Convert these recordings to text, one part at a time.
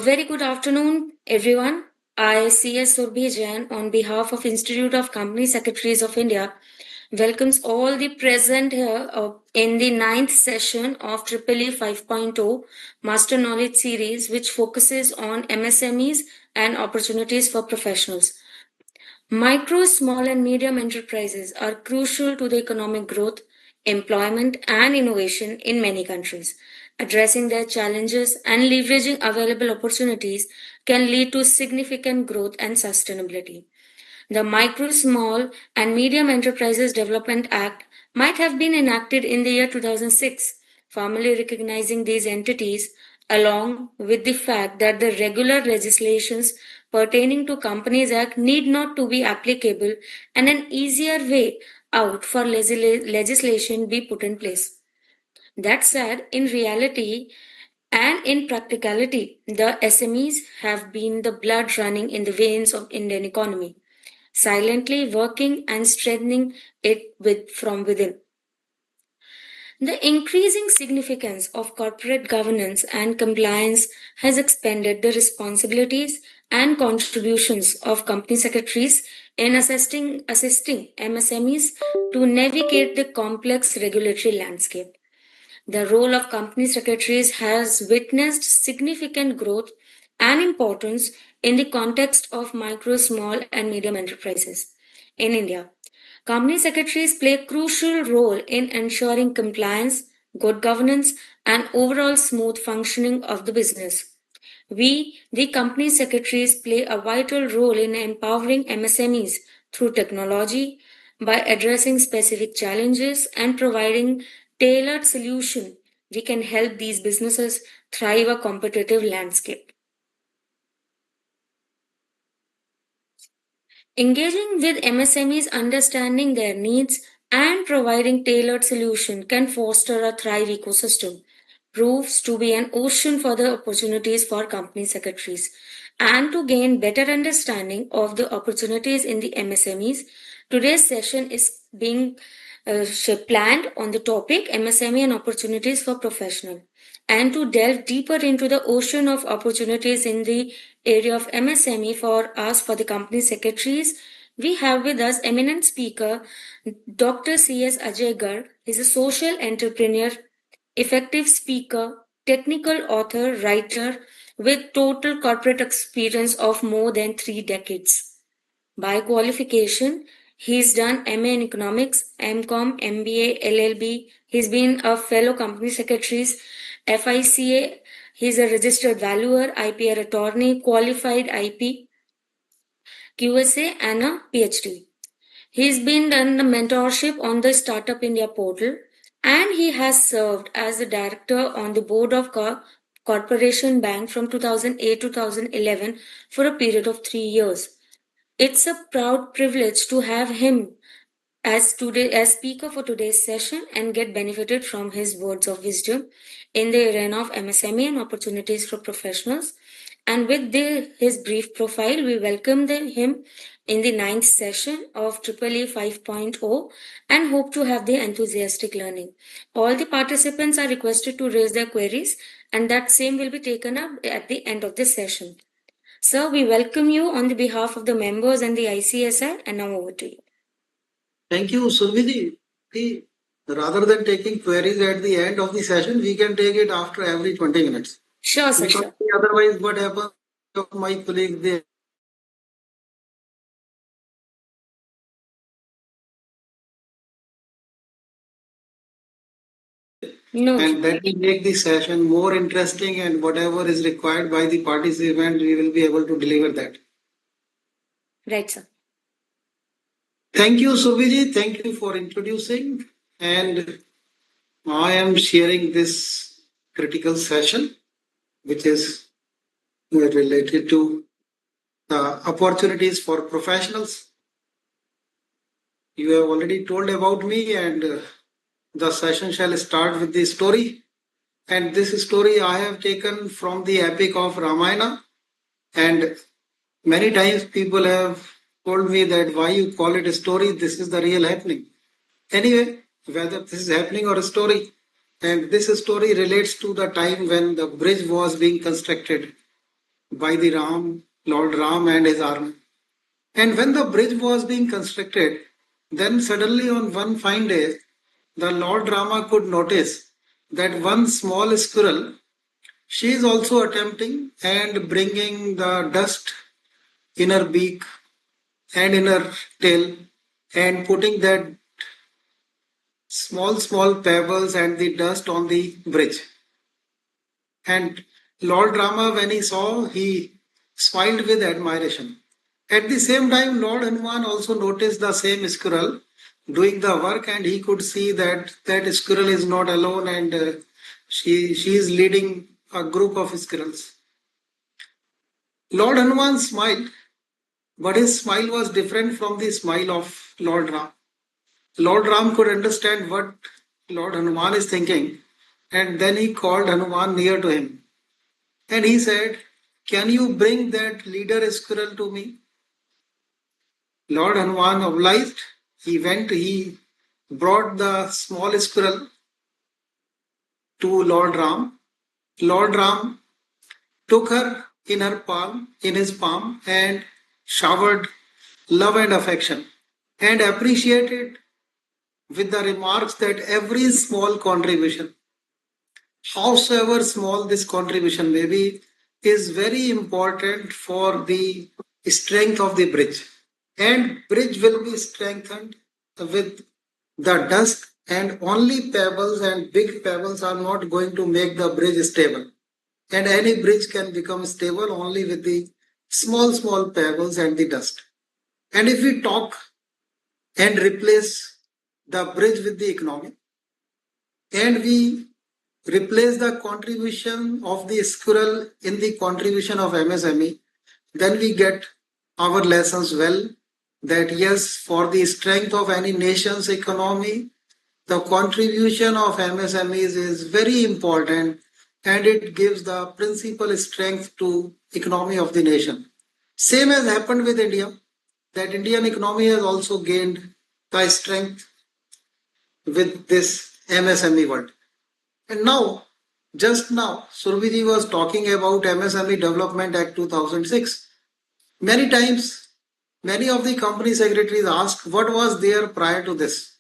Very good afternoon, everyone. I, C.S. Surbhi Jain, on behalf of Institute of Company Secretaries of India, welcomes all the present here in the ninth session of EEE 5.0 Master Knowledge Series, which focuses on MSMEs and opportunities for professionals. Micro, small, and medium enterprises are crucial to the economic growth, employment, and innovation in many countries. Addressing their challenges and leveraging available opportunities can lead to significant growth and sustainability. The Micro, Small, and Medium Enterprises Development Act might have been enacted in the year 2006, formally recognizing these entities, along with the fact that the regular legislations pertaining to Companies Act need not to be applicable and an easier way out for legislation be put in place. That said, in reality and in practicality, the SMEs have been the blood running in the veins of Indian economy, silently working and strengthening it from within. The increasing significance of corporate governance and compliance has expanded the responsibilities and contributions of company secretaries in assisting MSMEs to navigate the complex regulatory landscape. The role of company secretaries has witnessed significant growth and importance in the context of micro, small, and medium enterprises in India. Company secretaries play a crucial role in ensuring compliance, good governance, and overall smooth functioning of the business. We, the company secretaries, play a vital role in empowering MSMEs through technology by addressing specific challenges and providing tailored solution. We can help these businesses thrive a competitive landscape. Engaging with MSMEs, understanding their needs, and providing tailored solution can foster a thrive ecosystem. Proves to be an ocean for the opportunities for company secretaries. And to gain better understanding of the opportunities in the MSMEs, today's session is being planned on the topic MSME and opportunities for professional. And to delve deeper into the ocean of opportunities in the area of MSME for us, for the company secretaries, we have with us eminent speaker Dr. C.S. Ajay Garg. He's a social entrepreneur, effective speaker, technical author, writer with total corporate experience of more than 3 decades. By qualification, he's done MA in Economics, MCom, MBA, LLB. He's been a fellow company secretaries, FICA. He's a registered valuer, IPR attorney, qualified IP, QSA, and a PhD. He's been done the mentorship on the Startup India portal, and he has served as the director on the board of Corporation Bank from 2008 to 2011 for a period of 3 years. It's a proud privilege to have him as speaker for today's session and get benefited from his words of wisdom in the arena of MSME and opportunities for professionals. And with his brief profile, we welcome him in the ninth session of EEE 5.0 and hope to have the enthusiastic learning. All the participants are requested to raise their queries, and that same will be taken up at the end of the session. Sir, we welcome you on the behalf of the members and the ICSI, and now over to you. Thank you, Surviji. Rather than taking queries at the end of the session, we can take it after every 20 minutes. Sure, sir. Because otherwise, what happens to my colleagues, they No. And that will make the session more interesting, and whatever is required by the participant, we will be able to deliver that. Right, sir. Thank you, Surviji. Thank you for introducing. And I am sharing this critical session, which is related to opportunities for professionals. You have already told about me, and the session shall start with the story. And this story I have taken from the epic of Ramayana. And many times people have told me that why you call it a story, this is the real happening. Anyway, whether this is happening or a story, And this story relates to the time when the bridge was being constructed by the Lord Ram and his army. And when the bridge was being constructed, then suddenly on one fine day, the Lord Rama could notice that one small squirrel, she is also attempting and bringing the dust in her beak and in her tail and putting that small pebbles and the dust on the bridge. And Lord Rama, when he saw, he smiled with admiration. At the same time, Lord Hanuman also noticed the same squirrel doing the work, and he could see that that squirrel is not alone, and she is leading a group of squirrels. Lord Hanuman smiled, but his smile was different from the smile of Lord Ram. Lord Ram could understand what Lord Hanuman is thinking, and then he called Hanuman near to him. And he said, "Can you bring that leader squirrel to me?" Lord Hanuman obliged. He went, he brought the small squirrel to Lord Ram. Lord Ram took her in his palm, and showered love and affection, and appreciated with the remarks that every small contribution, howsoever small this contribution may be, is very important for the strength of the bridge. And bridge will be strengthened with the dust, and only pebbles and big pebbles are not going to make the bridge stable. And any bridge can become stable only with the small pebbles and the dust. And if we talk and replace the bridge with the economy, and we replace the contribution of the squirrel in the contribution of MSME, then we get our lessons well, that yes, for the strength of any nation's economy, the contribution of MSMEs is very important, and it gives the principal strength to economy of the nation. Same has happened with India, that Indian economy has also gained the strength with this MSME world. And now, just now, Surbhiji was talking about MSME Development Act 2006. Many times, many of the company secretaries ask what was there prior to this.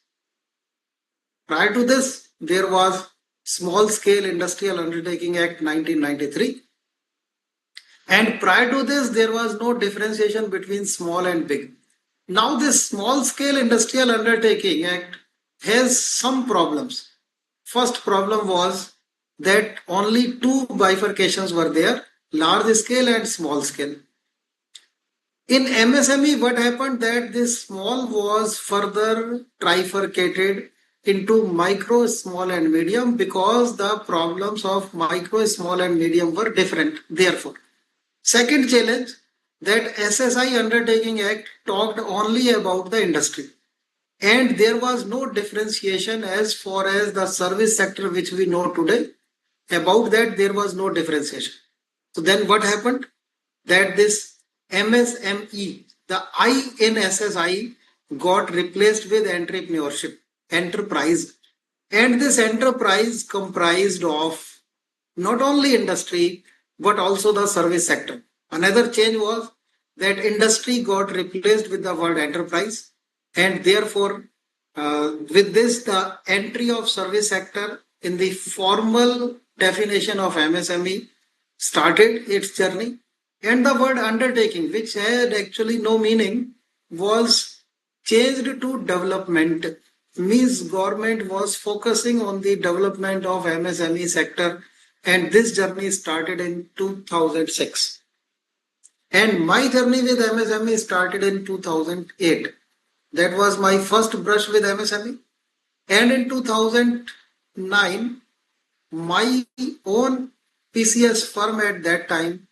Prior to this, there was Small Scale Industrial Undertaking Act 1993. And prior to this, there was no differentiation between small and big. Now, this Small Scale Industrial Undertaking Act has some problems. First problem was that only two bifurcations were there, large scale and small scale. In MSME, what happened that this small was further trifurcated into micro, small, and medium, because the problems of micro, small, and medium were different. Therefore, second challenge, that SSI Undertaking Act talked only about the industry, and there was no differentiation as far as the service sector which we know today. About that, there was no differentiation. So then what happened? That this MSME, the I in SSI, got replaced with entrepreneurship, enterprise. And this enterprise comprised of not only industry, but also the service sector. Another change was that industry got replaced with the word enterprise, and therefore, with this, the entry of service sector in the formal definition of MSME started its journey, and the word undertaking, which had actually no meaning, was changed to development. Means government was focusing on the development of MSME sector, and this journey started in 2006. And my journey with MSME started in 2008. That was my first brush with MSME. And in 2009, my own PCS firm at that time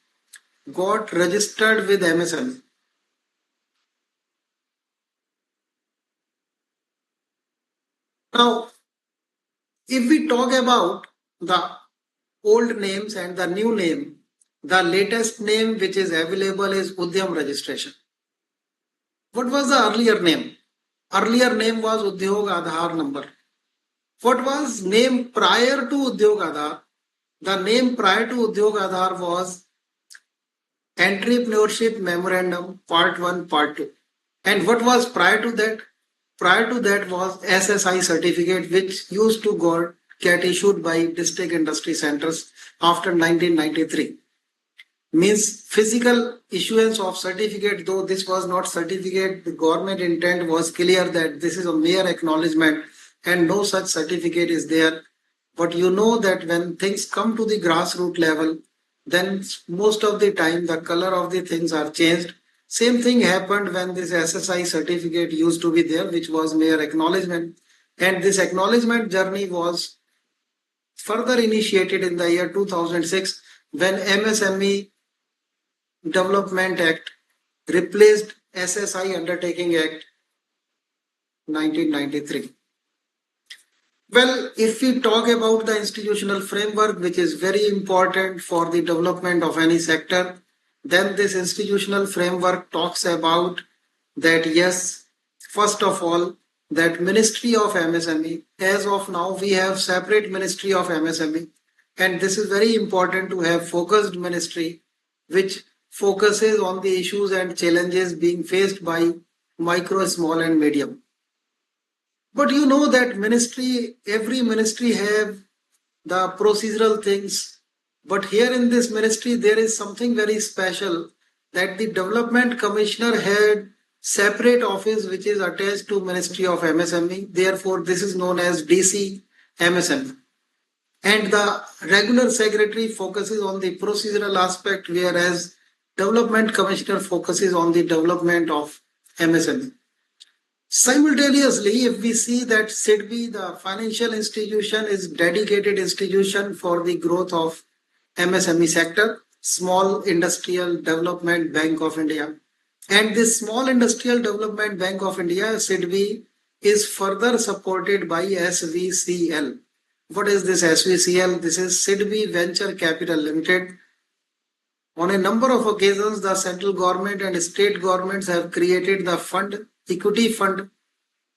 got registered with MSME. Now, if we talk about the old names and the new name, the latest name which is available is Udyam registration. What was the earlier name? Earlier name was Udyog Aadhaar number. What was name prior to Udyog Aadhar? The name prior to Udyog Aadhar was Entrepreneurship Memorandum Part 1, Part 2. And what was prior to that? Prior to that was SSI certificate, which used to get issued by district industry centers after 1993. Means physical issuance of certificate, though this was not certificate, the government intent was clear that this is a mere acknowledgement and no such certificate is there. But you know that when things come to the grassroots level, then most of the time the color of the things are changed. Same thing happened when this SSI certificate used to be there, which was mere acknowledgement. And this acknowledgement journey was further initiated in the year 2006 when MSME Development Act replaced SSI Undertaking Act 1993. Well, if we talk about the institutional framework, which is very important for the development of any sector, then this institutional framework talks about that yes, first of all, that Ministry of MSME, as of now, we have separate Ministry of MSME, and this is very important to have focused ministry, which focuses on the issues and challenges being faced by micro, small, and medium. But you know that ministry, every ministry have the procedural things. But here in this ministry, there is something very special that the development commissioner had separate office which is attached to Ministry of MSME. Therefore, this is known as DC MSME. And the regular secretary focuses on the procedural aspect, whereas development commissioner focuses on the development of MSME. Simultaneously, if we see that SIDBI, the financial institution, is dedicated institution for the growth of MSME sector, Small Industrial Development Bank of India. And this Small Industrial Development Bank of India, SIDBI, is further supported by SVCL. What is this SVCL? This is SIDBI Venture Capital Limited. On a number of occasions, the central government and state governments have created the fund, equity fund,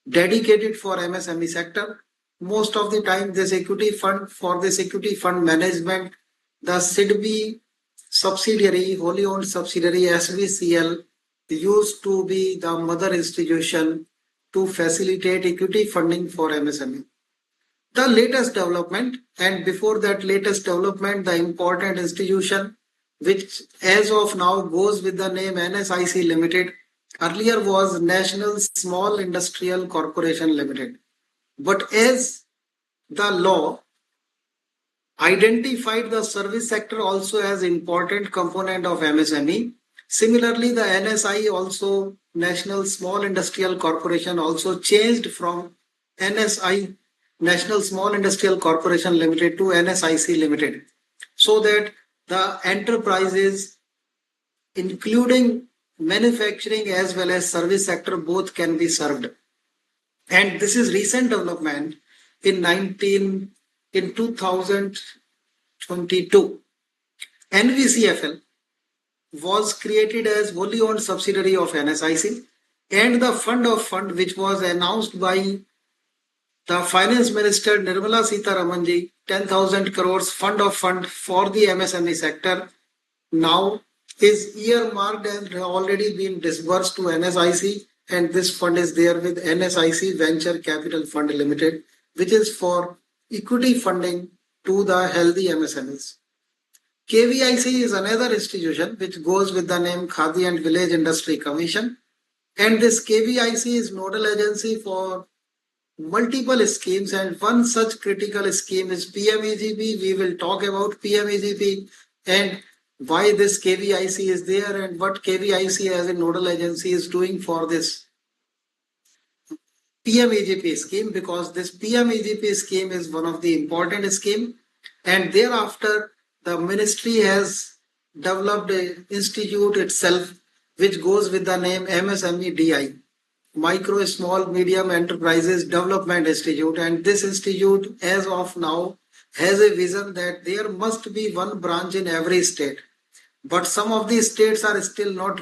dedicated for MSME sector. Most of the time, this equity fund, for this equity fund management, the SIDBI subsidiary, wholly owned subsidiary SVCL, used to be the mother institution to facilitate equity funding for MSME. The latest development, and before that latest development, the important institution, which as of now goes with the name NSIC Limited, earlier was National Small Industrial Corporation Limited. But as the law identified the service sector also as important component of MSME, similarly the NSI also, National Small Industrial Corporation, also changed from NSI, National Small Industrial Corporation Limited, to NSIC Limited, so that the enterprises, including manufacturing as well as service sector, both can be served. And this is recent development in 2022. NVCFL was created as wholly owned subsidiary of NSIC, and the fund which was announced by the Finance Minister Nirmala Sitharamanji, 10,000 crores fund for the MSME sector, now is earmarked and already been disbursed to NSIC, and this fund is there with NSIC Venture Capital Fund Limited, which is for equity funding to the healthy MSMEs. KVIC is another institution which goes with the name Khadi and Village Industry Commission, and this KVIC is nodal agency for multiple schemes, and one such critical scheme is PMEGP. We will talk about PMEGP and why this KVIC is there and what KVIC as a nodal agency is doing for this PMEGP scheme, because this PMEGP scheme is one of the important scheme. And thereafter, the ministry has developed an institute itself which goes with the name MSMEDI, Micro, Small, Medium Enterprises Development Institute. And this institute, as of now, has a vision that there must be one branch in every state. But some of these states are still not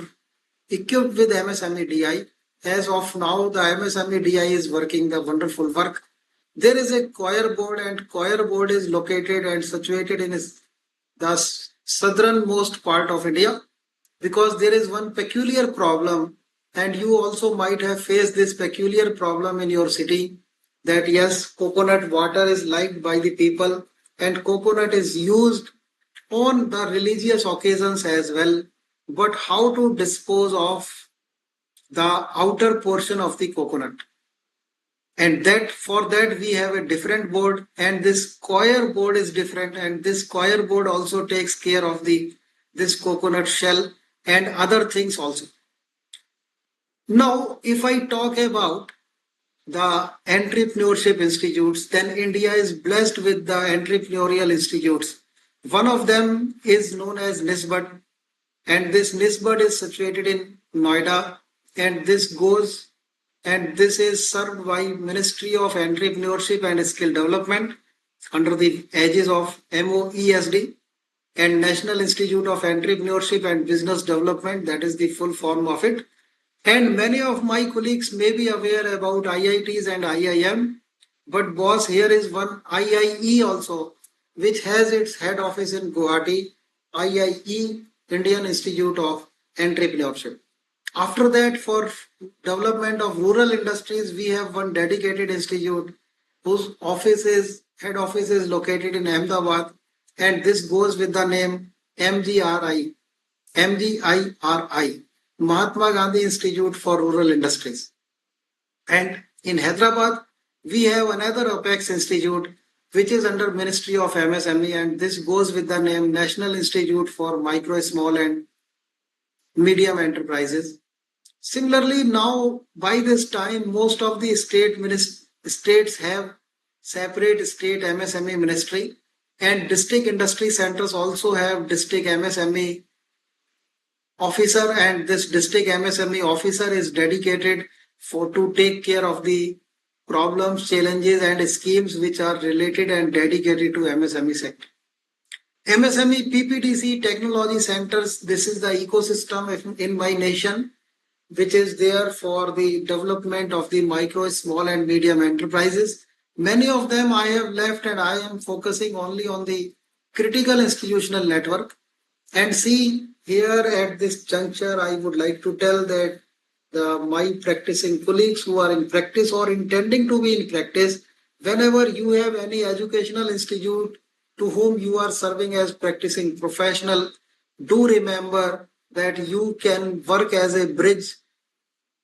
equipped with MSMEDI. As of now, the MSMEDI is working the wonderful work. There is a coir board, and coir board is located and situated in the southernmost part of India, because there is one peculiar problem, and you also might have faced this peculiar problem in your city, that yes, coconut water is liked by the people, and coconut is used on the religious occasions as well. But how to dispose of the outer portion of the coconut? And that for that we have a different board, and this coir board is different, and this coir board also takes care of the this coconut shell and other things also. Now if I talk about the entrepreneurship institutes, then India is blessed with the entrepreneurial institutes. One of them is known as nisbad, and this nisbad is situated in Noida, and this is served by Ministry of Entrepreneurship and Skill Development under the aegis of MOESD, and National Institute of Entrepreneurship and Business Development, that is the full form of it. And many of my colleagues may be aware about IITs and IIM, but boss, here is one IIE also, which has its head office in Guwahati, IIE, Indian Institute of Entrepreneurship. After that, for development of rural industries, we have one dedicated institute whose head office is located in Ahmedabad, and this goes with the name MGRI, MGIRI, Mahatma Gandhi Institute for Rural Industries. And in Hyderabad, we have another Apex Institute which is under Ministry of MSME, and this goes with the name National Institute for Micro, Small and Medium Enterprises. Similarly, now by this time, most of the states have separate state MSME ministry, and district industry centers also have district MSME officer, and this district MSME officer is dedicated for to take care of the problems, challenges, and schemes which are related and dedicated to MSME sector. MSME PPTC technology centers, this is the ecosystem in my nation, which is there for the development of the micro, small, and medium enterprises. Many of them I have left, and I am focusing only on the critical institutional network. And see, here at this juncture, I would like to tell that my practicing colleagues who are in practice or intending to be in practice, whenever you have any educational institute to whom you are serving as practicing professional, do remember that you can work as a bridge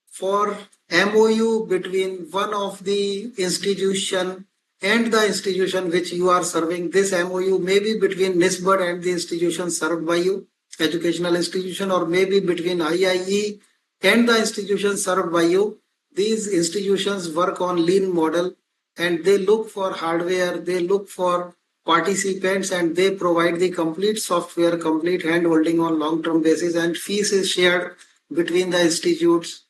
for MOU between one of the institution and the institution which you are serving. This MOU may be between NISBAD and the institution served by you, educational institution, or maybe between IIE and the institution served by you. These institutions work on lean model, and they look for hardware, they look for participants, and they provide the complete software, complete hand holding on long-term basis, and fees is shared between the institutes.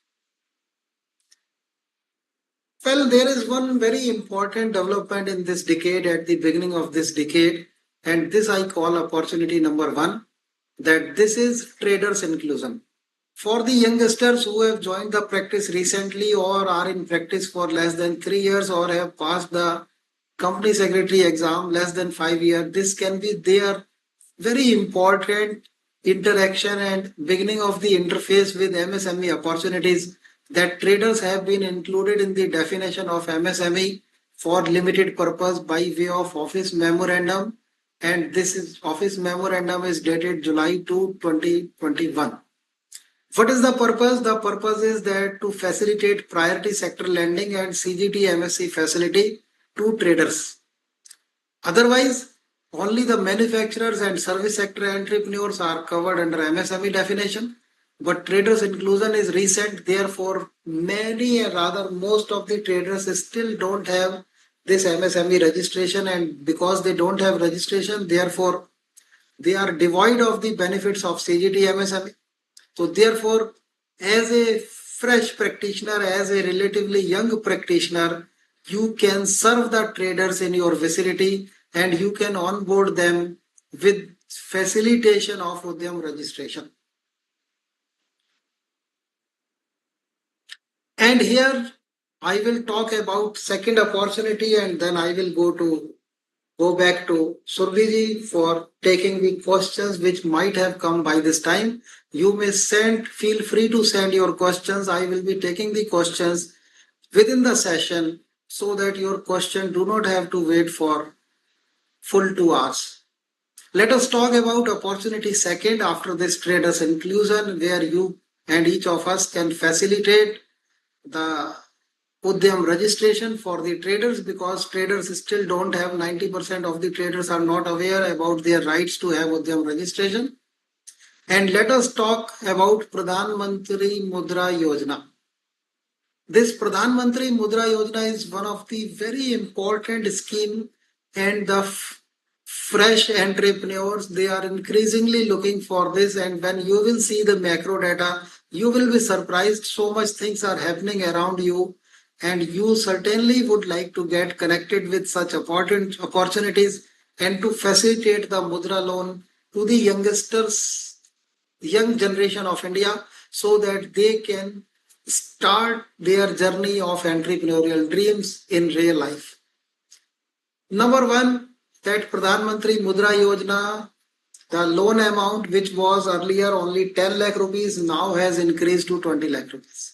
Well, there is one very important development in this decade, at the beginning of this decade, and this I call opportunity number one, that this is traders inclusion. For the youngsters who have joined the practice recently or are in practice for less than 3 years or have passed the company secretary exam less than 5 years, this can be their very important interaction and beginning of the interface with MSME opportunities, that traders have been included in the definition of MSME for limited purpose by way of office memorandum, and this is office memorandum is dated July 2, 2021. What is the purpose? The purpose is that to facilitate priority sector lending and CGT MSC facility to traders. Otherwise, only the manufacturers and service sector entrepreneurs are covered under MSME definition, but traders inclusion is recent. Therefore, many, rather most of the traders still don't have this MSME registration, and because they don't have registration, therefore they are devoid of the benefits of CGT MSME. So therefore, as a fresh practitioner, as a relatively young practitioner, you can serve the traders in your vicinity, and you can onboard them with facilitation of Udyam registration. And here I will talk about second opportunity and then I will go back to Surbhiji for taking the questions which might have come by this time. You may feel free to send your questions. I will be taking the questions within the session so that your question do not have to wait for full 2 hours. Let us talk about opportunity second after this traders inclusion where you and each of us can facilitate the Udyam registration for the traders because traders still don't have 90% of the traders are not aware about their rights to have Udyam registration. And let us talk about Pradhan Mantri Mudra Yojana. This Pradhan Mantri Mudra Yojana is one of the very important scheme and the fresh entrepreneurs they are increasingly looking for this and when you will see the macro data you will be surprised so much things are happening around you and you certainly would like to get connected with such important opportunities and to facilitate the mudra loan to the young generation of India so that they can start their journey of entrepreneurial dreams in real life. Number one, that Pradhan Mantri Mudra Yojana, the loan amount which was earlier only 10 lakh rupees now has increased to 20 lakh rupees.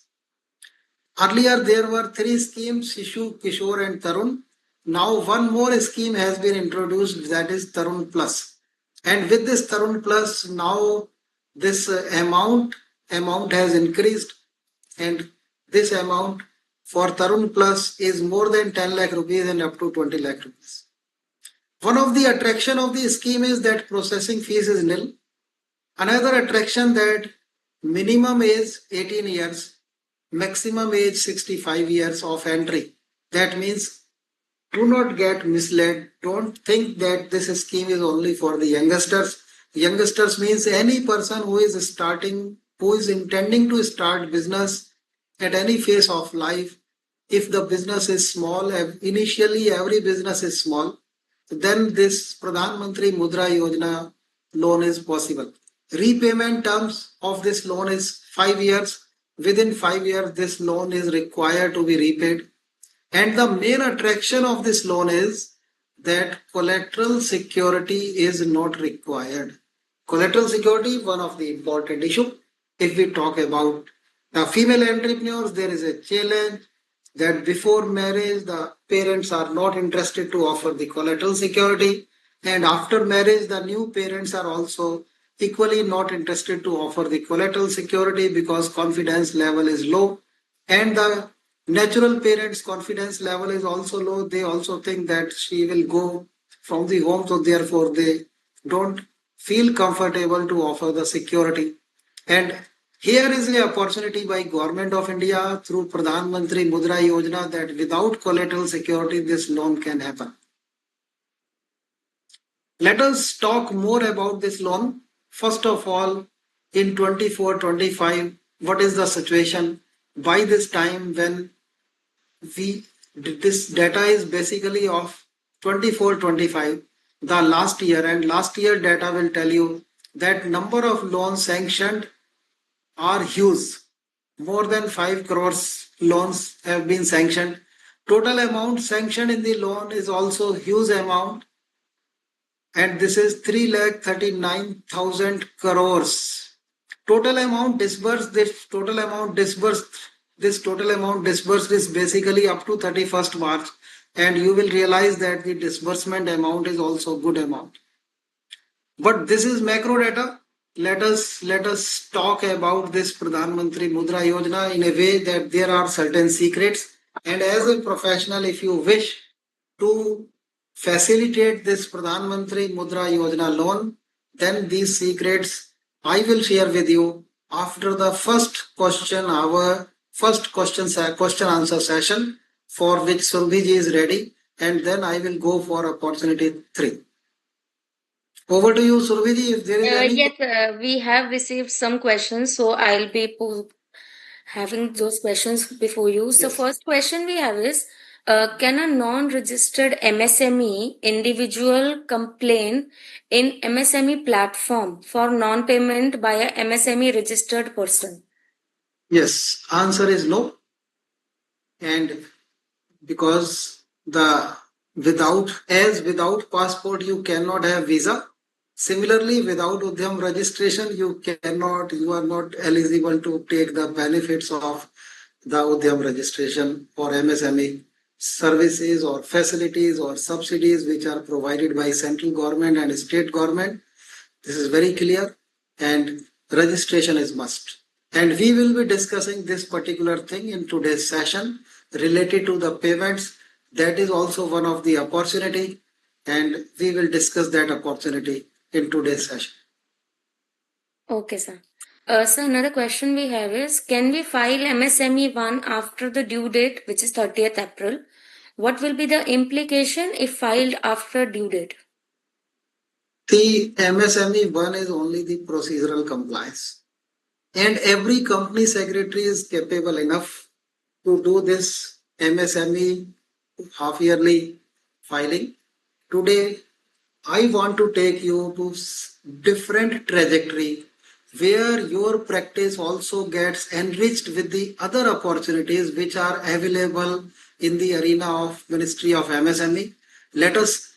Earlier there were three schemes, Shishu, Kishore and Tarun. Now one more scheme has been introduced that is Tarun Plus. And with this Tarun Plus, now this amount has increased and this amount for Tarun Plus is more than 10 lakh rupees and up to 20 lakh rupees. One of the attraction of the scheme is that processing fees is nil. Another attraction that minimum age 18 years, maximum age 65 years of entry. That means do not get misled. Don't think that this scheme is only for the youngsters. Youngsters means any person who is starting, who is intending to start business at any phase of life. If the business is small, initially every business is small, then this Pradhan Mantri Mudra Yojana loan is possible. Repayment terms of this loan is 5 years. Within 5 years, this loan is required to be repaid. And the main attraction of this loan is that collateral security is not required. Collateral security, one of the important issue. If we talk about the female entrepreneurs, there is a challenge that before marriage, the parents are not interested to offer the collateral security. And after marriage, the new parents are also equally not interested to offer the collateral security because confidence level is low. And the natural parents' confidence level is also low. They also think that she will go from the home, so therefore they don't feel comfortable to offer the security. And here is the opportunity by Government of India through Pradhan Mantri Mudra Yojana that without collateral security, this loan can happen. Let us talk more about this loan. First of all, in 24-25, what is the situation? By this time, when this data is basically of 24-25, the last year, and last year data will tell you that number of loans sanctioned are huge. More than 5 crores loans have been sanctioned. Total amount sanctioned in the loan is also huge amount, and this is 3,39,000 crores. Total amount disbursed, this total amount disbursed is basically up to 31st March, and you will realize that the disbursement amount is also good amount. But this is macro data. Let us talk about this Pradhan Mantri Mudra Yojana in a way that there are certain secrets. And as a professional, if you wish to facilitate this Pradhan Mantri Mudra Yojana loan, then these secrets I will share with you after the first question, our first question answer session for which Surbhiji is ready, and then I will go for opportunity 3. Over to you, Surbhiji, if there is any. Yes, we have received some questions, so I'll be having those questions before you. So, Yes. first question we have is can a non registered MSME individual complain in MSME platform for non payment by a MSME registered person? Yes, answer is no. And because the without passport you cannot have visa. Similarly, without Udyam registration, you are not eligible to take the benefits of the Udyam registration or MSME services or facilities or subsidies which are provided by central government and state government. This is very clear, and registration is must. And we will be discussing this particular thing in today's session related to the payments. That is also one of the opportunity, and we will discuss that opportunity in today's session. Okay, sir. So another question we have is, can we file MSME 1 after the due date, which is 30th April? What will be the implication if filed after due date? The MSME 1 is only the procedural compliance. And every company secretary is capable enough to do this MSME half yearly filing. Today, I want to take you to different trajectory where your practice also gets enriched with the other opportunities which are available in the arena of Ministry of MSME. Let us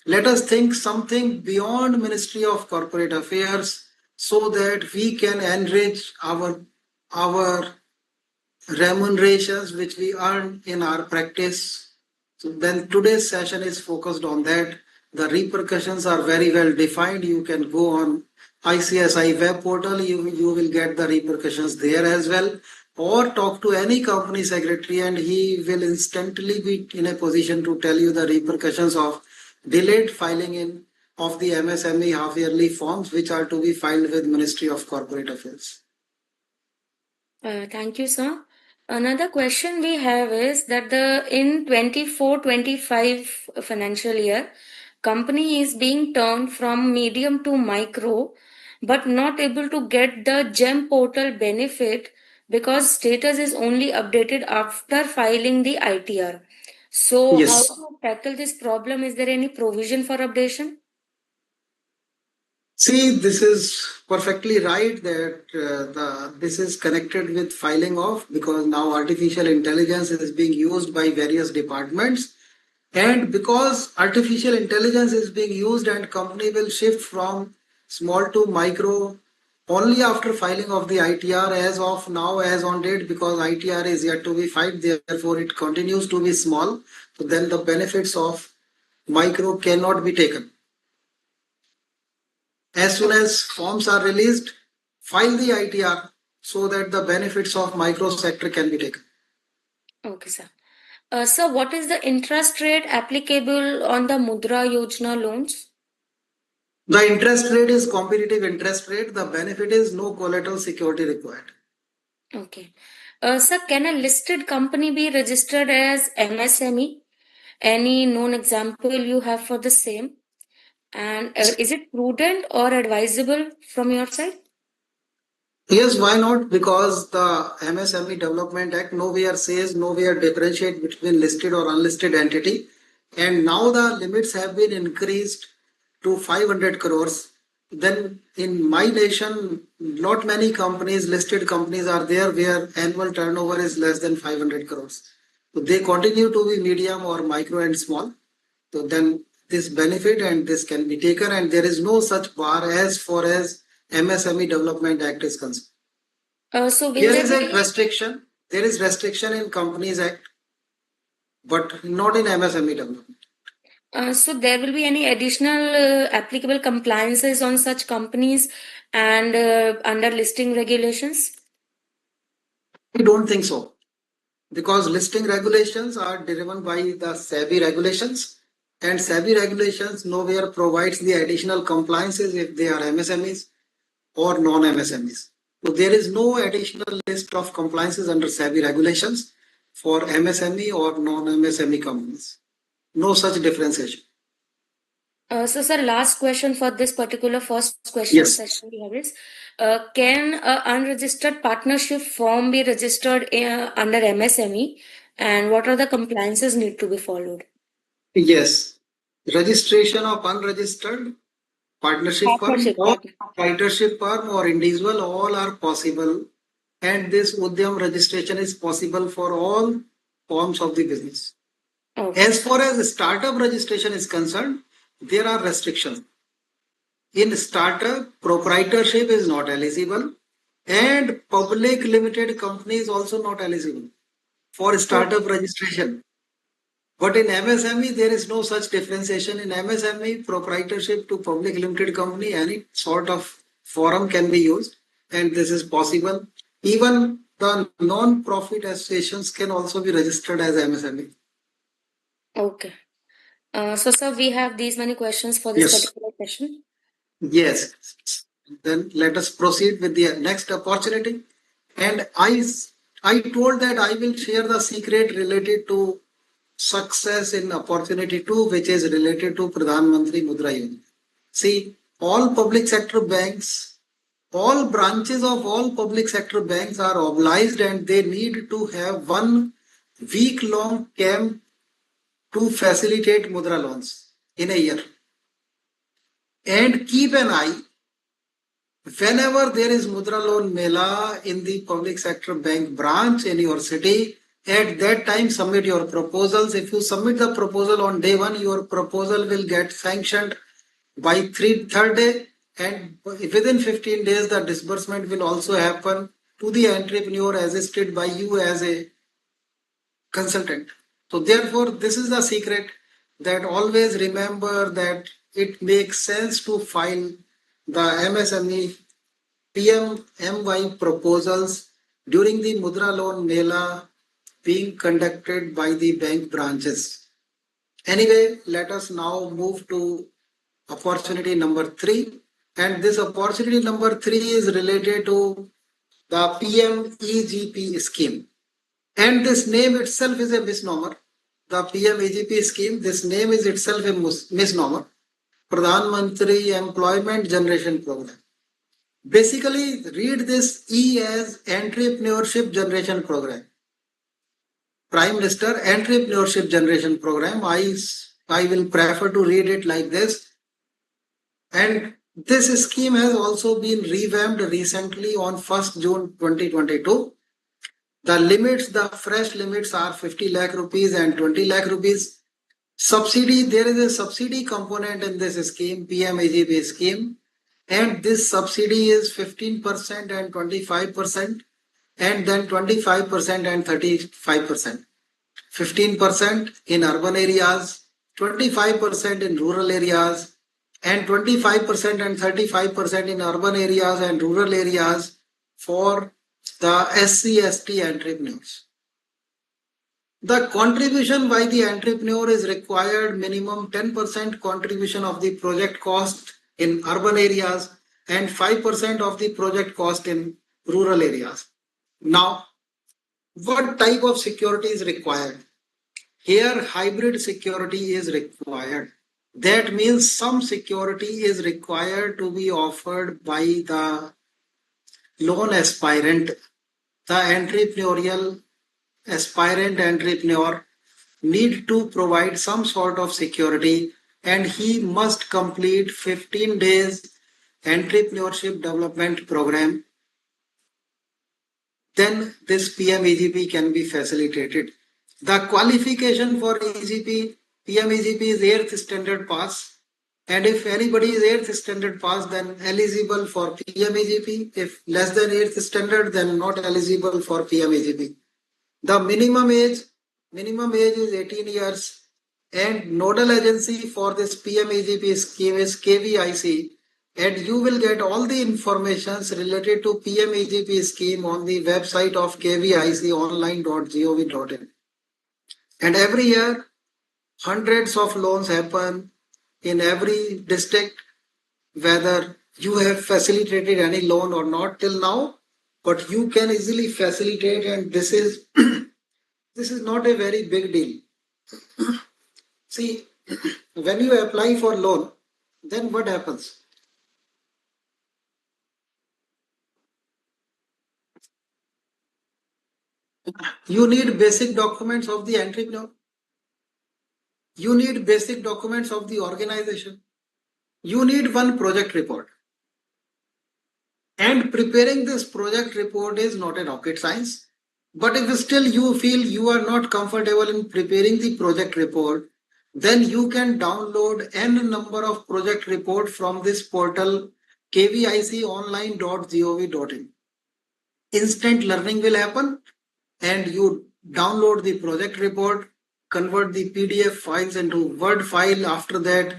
let us think something beyond Ministry of Corporate Affairs so that we can enrich our remunerations which we earn in our practice. So then today's session is focused on that. The repercussions are very well defined. You can go on ICSI web portal, you will get the repercussions there as well. Or talk to any company secretary and he will instantly be in a position to tell you the repercussions of delayed filing in of the MSME half yearly forms which are to be filed with Ministry of Corporate Affairs. Thank you, sir. Another question we have is that the in 24-25 financial year, company is being turned from medium to micro, but not able to get the GEM portal benefit because status is only updated after filing the ITR. So, how Yes. to tackle this problem? Is there any provision for updation? See, this is perfectly right that this is connected with filing off because now artificial intelligence is being used by various departments, and because artificial intelligence is being used and company will shift from small to micro only after filing of the ITR as of now, as on date, because ITR is yet to be filed, therefore it continues to be small. So then the benefits of micro cannot be taken. As soon as forms are released, file the ITR so that the benefits of micro sector can be taken. Okay, sir. Sir, what is the interest rate applicable on the Mudra Yojana loans? The interest rate is competitive interest rate. The benefit is no collateral security required. Okay. Sir, can a listed company be registered as MSME? Any known example you have for the same? And is it prudent or advisable from your side? Yes, why not? Because the MSME Development Act nowhere says, nowhere differentiate between listed or unlisted entity. And now the limits have been increased to 500 crores. Then in my nation, not many companies, listed companies are there where annual turnover is less than 500 crores. So they continue to be medium or micro and small. So then this benefit and this can be taken, and there is no such bar as far as MSME Development Act is concerned. So will There there is a be restriction. There is restriction in Companies Act, but not in MSME development. so there will be any additional applicable compliances on such companies and under listing regulations? We don't think so because listing regulations are driven by the SEBI regulations, and SEBI regulations nowhere provides the additional compliances if they are MSMEs or non-MSMEs. So there is no additional list of compliances under SEBI regulations for MSME or non-MSME companies. No such differentiation. So, sir, last question for this particular first question Yes. session we have is, can a unregistered partnership firm be registered under MSME, and what are the compliances need to be followed? Yes. Registration of unregistered partnership firm Partnership, or partner. partnership firm or individual, all are possible. And this Udyam registration is possible for all forms of the business. Okay. As far as startup registration is concerned, there are restrictions. In startup, proprietorship is not eligible, and public limited company is also not eligible for startup registration. But in MSME, there is no such differentiation. In MSME, proprietorship to public limited company, any sort of forum can be used, and this is possible. Even the non-profit associations can also be registered as MSME. Okay. So, sir, we have these many questions for this Yes. particular session. Yes. Then let us proceed with the next opportunity. And I told that I will share the secret related to success in opportunity 2, which is related to Pradhan Mantri Mudra Yojana. See, all public sector banks, all branches of all public sector banks are obliged and they need to have 1 week-long camp to facilitate Mudra loans in a year. And keep an eye, whenever there is Mudra loan Mela in the public sector bank branch in your city, at that time submit your proposals. If you submit the proposal on day 1, your proposal will get sanctioned by third day, and within 15 days the disbursement will also happen to the entrepreneur assisted by you as a consultant. So therefore, this is the secret, that always remember that it makes sense to file the MSME PMMY proposals during the Mudra Loan Mela being conducted by the bank branches. Anyway, let us now move to opportunity number 3. And this opportunity number 3 is related to the PMEGP scheme. And this name itself is a misnomer. The PMEGP scheme, this name is itself a misnomer. Pradhan Mantri Employment Generation Program. Basically, read this E as Entrepreneurship Generation Program. Prime Minister Entrepreneurship Generation Program. I will prefer to read it like this. And this scheme has also been revamped recently on 1st June 2022. The limits, the fresh limits are 50 lakh rupees and 20 lakh rupees. Subsidy, there is a subsidy component in this scheme, PMAGP scheme, and this subsidy is 15% and 25%, and then 25% and 35%. 15% in urban areas, 25% in rural areas, and 25% and 35% in urban areas and rural areas for the SC/ST entrepreneurs. The contribution by the entrepreneur is required minimum 10% contribution of the project cost in urban areas and 5% of the project cost in rural areas. Now, what type of security is required? Here, hybrid security is required. That means some security is required to be offered by the loan aspirant. The entrepreneurial aspirant entrepreneur need to provide some sort of security, and he must complete 15 days entrepreneurship development program. Then this PMEGP can be facilitated. The qualification for EGP, PMEGP is 8th standard pass. And if anybody is 8th standard pass, then eligible for PMEGP. If less than 8th standard, then not eligible for PMEGP. The minimum age is 18 years, and nodal agency for this PMEGP scheme is KVIC, and you will get all the informations related to PMEGP scheme on the website of kviconline.gov.in. And every year, hundreds of loans happen in every district, whether you have facilitated any loan or not till now, but you can easily facilitate, and this is this is not a very big deal. See, when you apply for loan, then what happens? You need basic documents of the entrepreneur. You need basic documents of the organization. You need one project report. And preparing this project report is not a rocket science. But if still you feel you are not comfortable in preparing the project report, then you can download n number of project report from this portal kviconline.gov.in. Instant learning will happen and you download the project report, convert the PDF files into Word file. After that,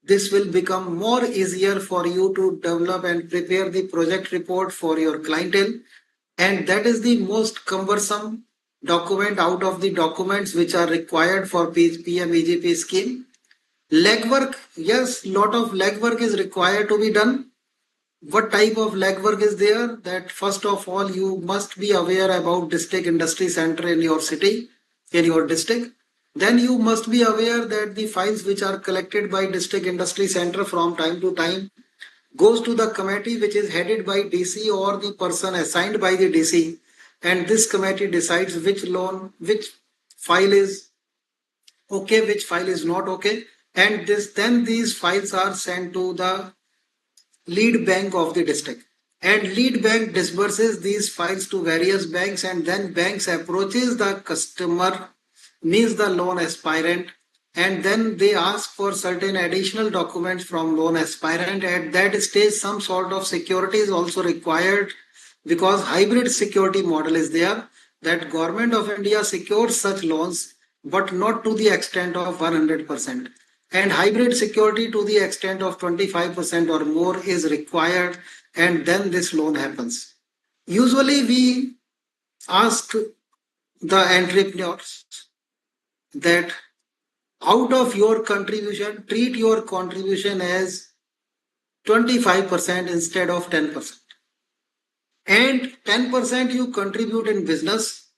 this will become more easier for you to develop and prepare the project report for your clientele. And that is the most cumbersome document out of the documents which are required for PMEGP scheme. Legwork, yes, lot of legwork is required to be done. What type of legwork is there? That first of all, you must be aware about district industry center in your city, in your district. Then you must be aware that the files which are collected by district industry center from time to time goes to the committee which is headed by DC or the person assigned by the DC, and this committee decides which loan, which file is okay, which file is not okay, and this then these files are sent to the lead bank of the district, and lead bank disburses these files to various banks, and then banks approaches the customer, means the loan aspirant, and then they ask for certain additional documents from loan aspirant. At that stage some sort of security is also required, because hybrid security model is there, that government of India secures such loans but not to the extent of 100%, and hybrid security to the extent of 25% or more is required, and then this loan happens. Usually we ask the entrepreneurs that out of your contribution, treat your contribution as 25% instead of 10%. And 10% you contribute in business,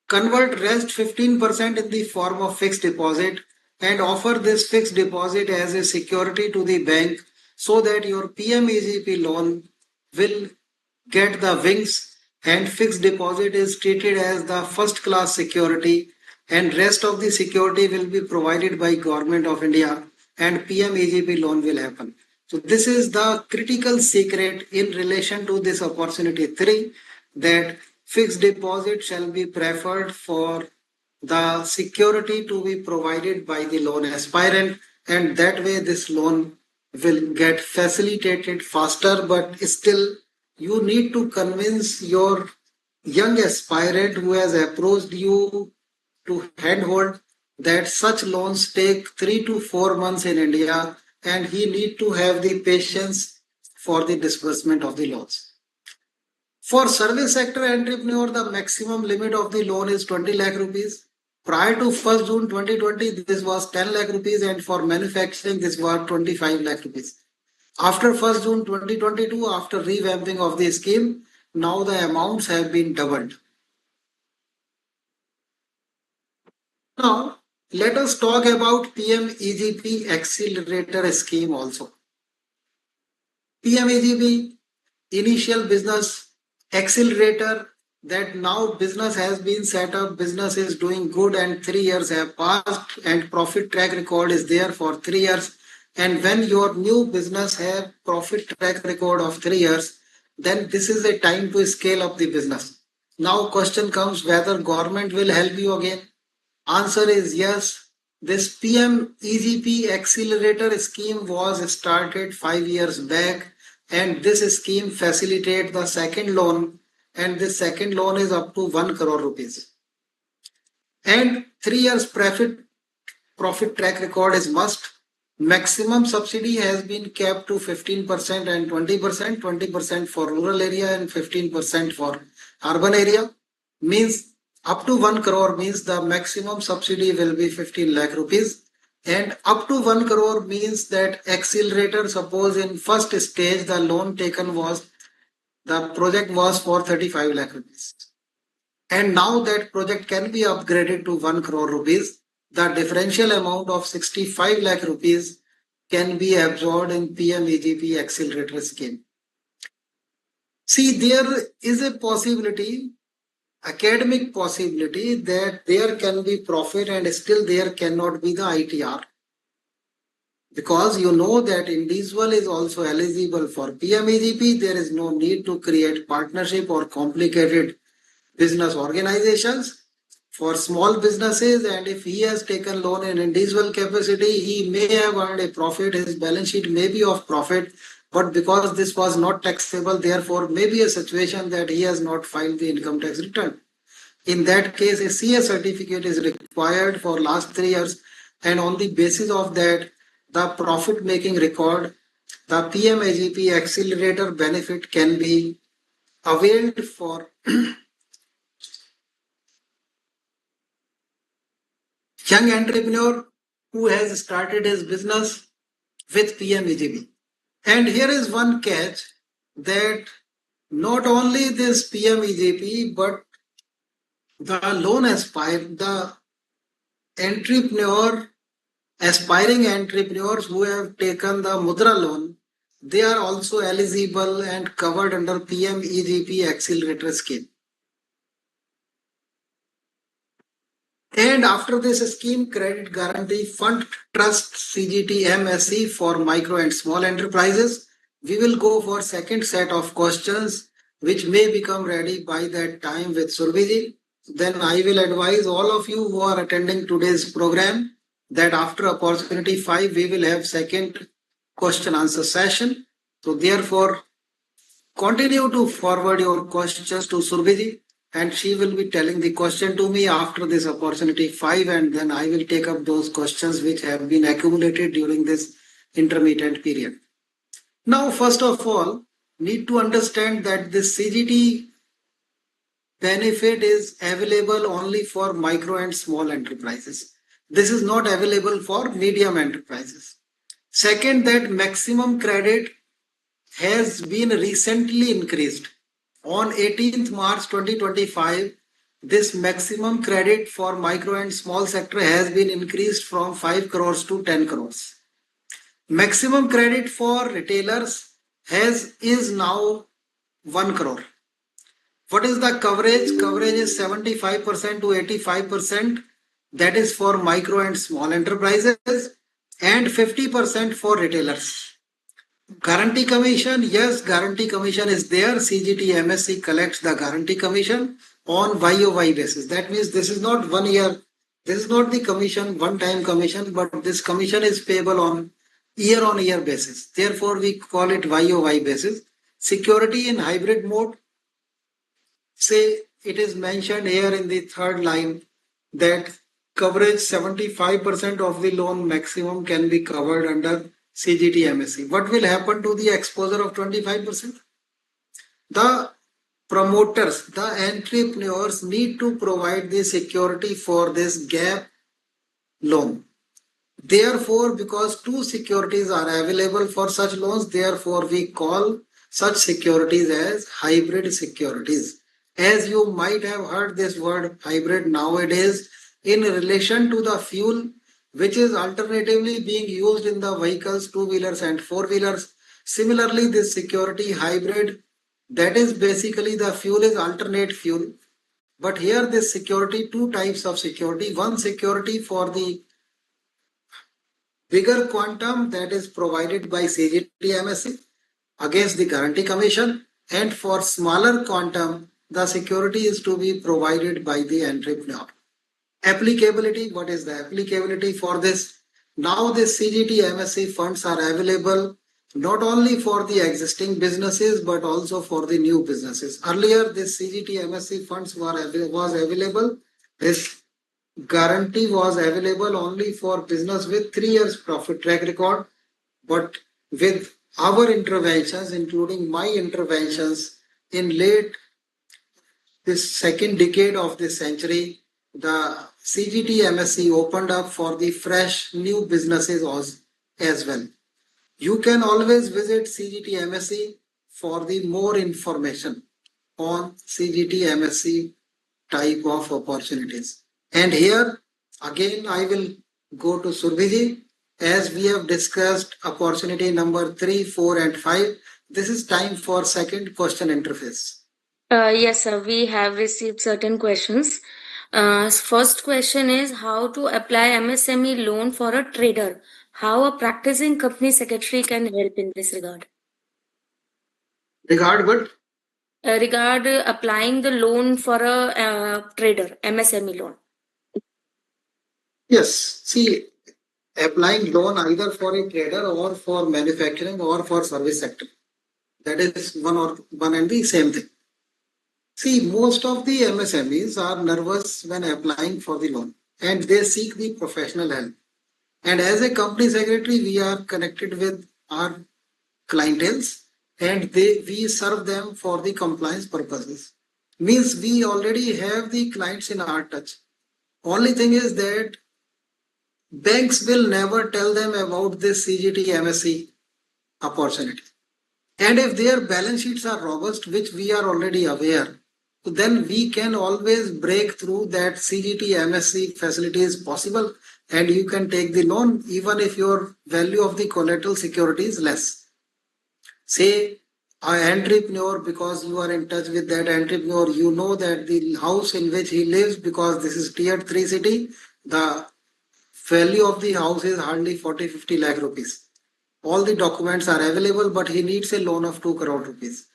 convert rest 15% in the form of fixed deposit, and offer this fixed deposit as a security to the bank, so that your PMEGP loan will get the wings, and fixed deposit is treated as the first class security, and rest of the security will be provided by government of India, and PMEGP loan will happen. So this is the critical secret in relation to this opportunity 3, that fixed deposit shall be preferred for the security to be provided by the loan aspirant, and that way this loan will get facilitated faster. But still you need to convince your young aspirant who has approached you to handhold that such loans take 3 to 4 months in India, and he need to have the patience for the disbursement of the loans. For service sector entrepreneur, the maximum limit of the loan is 20 lakh rupees. Prior to 1st June 2020, this was 10 lakh rupees, and for manufacturing, this was 25 lakh rupees. After 1st June 2022, after revamping of the scheme, now the amounts have been doubled. Now, let us talk about PMEGP accelerator scheme also. PMEGP initial business accelerator, that now business has been set up, business is doing good, and 3 years have passed, and profit track record is there for 3 years. And when your new business have profit track record of 3 years, then this is a time to scale up the business. Now question comes whether government will help you again. Answer is yes. This PM EGP accelerator scheme was started 5 years back, and this scheme facilitates the second loan, and this second loan is up to 1 crore rupees. And 3 years profit track record is must. Maximum subsidy has been capped to 15% and 20%, 20% for rural area and 15% for urban area. Means up to 1 crore means the maximum subsidy will be 15 lakh rupees. And up to 1 crore means that accelerator, suppose in first stage the loan taken was, the project was for 35 lakh rupees. And now that project can be upgraded to 1 crore rupees. The differential amount of 65 lakh rupees can be absorbed in PMEGP accelerator scheme. See, there is a possibility, academic possibility, that there can be profit and still there cannot be the ITR. Because you know that individual is also eligible for PMEGP, there is no need to create partnership or complicated business organizations, for small businesses, and if he has taken loan in individual capacity, he may have earned a profit. His balance sheet may be of profit, but because this was not taxable, therefore may be a situation that he has not filed the income tax return. In that case, a CS certificate is required for last 3 years, and on the basis of that, the profit making record, the PMAGP accelerator benefit can be availed for young entrepreneur who has started his business with PMEGP. And here is one catch, that not only this PMEGP, but the loan aspire, the entrepreneur, aspiring entrepreneurs who have taken the Mudra loan, they are also eligible and covered under PMEGP accelerator scheme. And after this scheme, Credit Guarantee Fund Trust CGT MSE for micro and small enterprises, we will go for second set of questions which may become ready by that time with Surbhiji. Then I will advise all of you who are attending today's program that after opportunity 5, we will have second question answer session. So therefore, continue to forward your questions to Surbhiji, and she will be telling the question to me after this opportunity 5, and then I will take up those questions which have been accumulated during this intermittent period. Now, first of all, need to understand that this CGT benefit is available only for micro and small enterprises. This is not available for medium enterprises. Second, that maximum credit has been recently increased. On 18th March 2025, this maximum credit for micro and small sector has been increased from 5 crores to 10 crores. Maximum credit for retailers is now 1 crore. What is the coverage? Coverage is 75% to 85%. That is for micro and small enterprises, and 50% for retailers. Guarantee commission, yes, guarantee commission is there. CGT MSC collects the guarantee commission on YOY basis. That means this is not 1 year, this is not the commission, one time commission, but this commission is payable on year basis. Therefore, we call it YOY basis. Security in hybrid mode, say it is mentioned here in the third line that coverage 75% of the loan maximum can be covered under CGT MSC. What will happen to the exposure of 25%? The promoters, the entrepreneurs need to provide the security for this gap loan. Therefore, because two securities are available for such loans, therefore we call such securities as hybrid securities. As you might have heard this word hybrid nowadays in relation to the fuel which is alternatively being used in the vehicles, two-wheelers and four-wheelers. Similarly, this security hybrid, that is basically the fuel is alternate fuel. But here this security, two types of security. One security for the bigger quantum that is provided by CGT MSC against the guarantee commission, and for smaller quantum, the security is to be provided by the entrepreneur. Applicability, what is the applicability for this? Now this CGT MSC funds are available not only for the existing businesses but also for the new businesses. Earlier this CGT MSC funds was available. This guarantee was available only for business with 3 years profit track record. But with our interventions, including my interventions in late this second decade of this century, the CGT MSC opened up for the fresh new businesses as well. You can always visit CGT MSC for the more information on CGT MSC type of opportunities. And here again I will go to Surbhiji. As we have discussed opportunity number 3, 4 and 5, this is time for second question interface. Yes, sir. We have received certain questions. First question is how to apply MSME loan for a trader. How a practicing company secretary can help in this regard. Regard what? regard applying the loan for a trader, MSME loan. Yes, see, applying loan either for a trader or for manufacturing or for service sector. That is one and the same thing. See, most of the MSMEs are nervous when applying for the loan and they seek the professional help. And as a company secretary, we are connected with our clientels and we serve them for the compliance purposes. Means we already have the clients in our touch. Only thing is that banks will never tell them about this CGT MSC opportunity. And if their balance sheets are robust, which we are already aware, then we can always break through that CGT MSC facility is possible and you can take the loan even if your value of the collateral security is less. Say an entrepreneur, because you are in touch with that entrepreneur, you know that the house in which he lives, because this is tier 3 city, the value of the house is hardly 40-50 lakh rupees. All the documents are available, but he needs a loan of 2 crore rupees.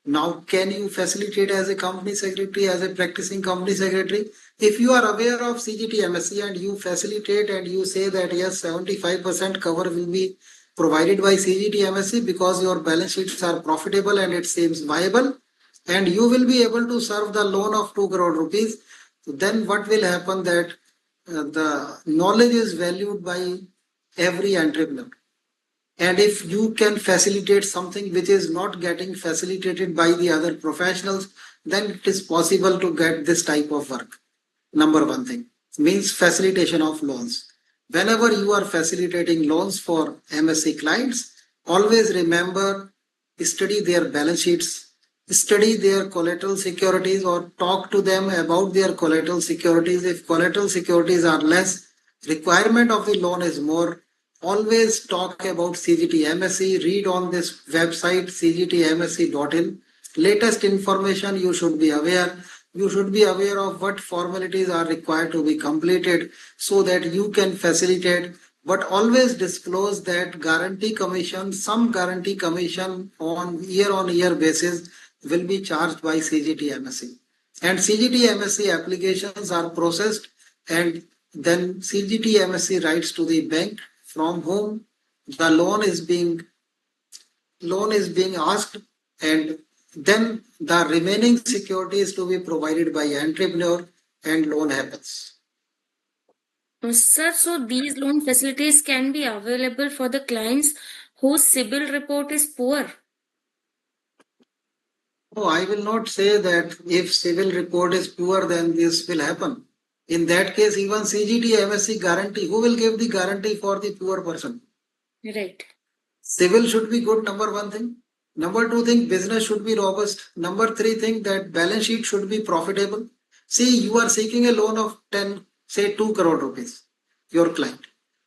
Now, can you facilitate as a company secretary, as a practicing company secretary? If you are aware of CGT MSc and you facilitate and you say that yes, 75% cover will be provided by CGT MSc because your balance sheets are profitable and it seems viable, and you will be able to serve the loan of 2 crore rupees, then what will happen that the knowledge is valued by every entrepreneur. And if you can facilitate something which is not getting facilitated by the other professionals, then it is possible to get this type of work. Number one thing means facilitation of loans. Whenever you are facilitating loans for MSc clients, always remember, study their balance sheets, study their collateral securities, or talk to them about their collateral securities. If collateral securities are less, requirement of the loan is more. Always talk about CGT MSc. Read on this website cgtmsc.in. Latest information you should be aware. You should be aware of what formalities are required to be completed so that you can facilitate. But always disclose that guarantee commission, some guarantee commission on year basis will be charged by CGT MSc. And CGT MSc applications are processed and then CGT MSc writes to the bank from whom the loan is being asked, and then the remaining security is to be provided by entrepreneur and loan happens. Sir, so these loan facilities can be available for the clients whose CIBIL report is poor. No, I will not say that if civil report is poor, then this will happen. In that case, even CGT MSc guarantee, who will give the guarantee for the poor person? Right. Civil should be good, number one thing. Number two thing, business should be robust. Number three thing, that balance sheet should be profitable. See, you are seeking a loan of 10, say 2 crore rupees, your client.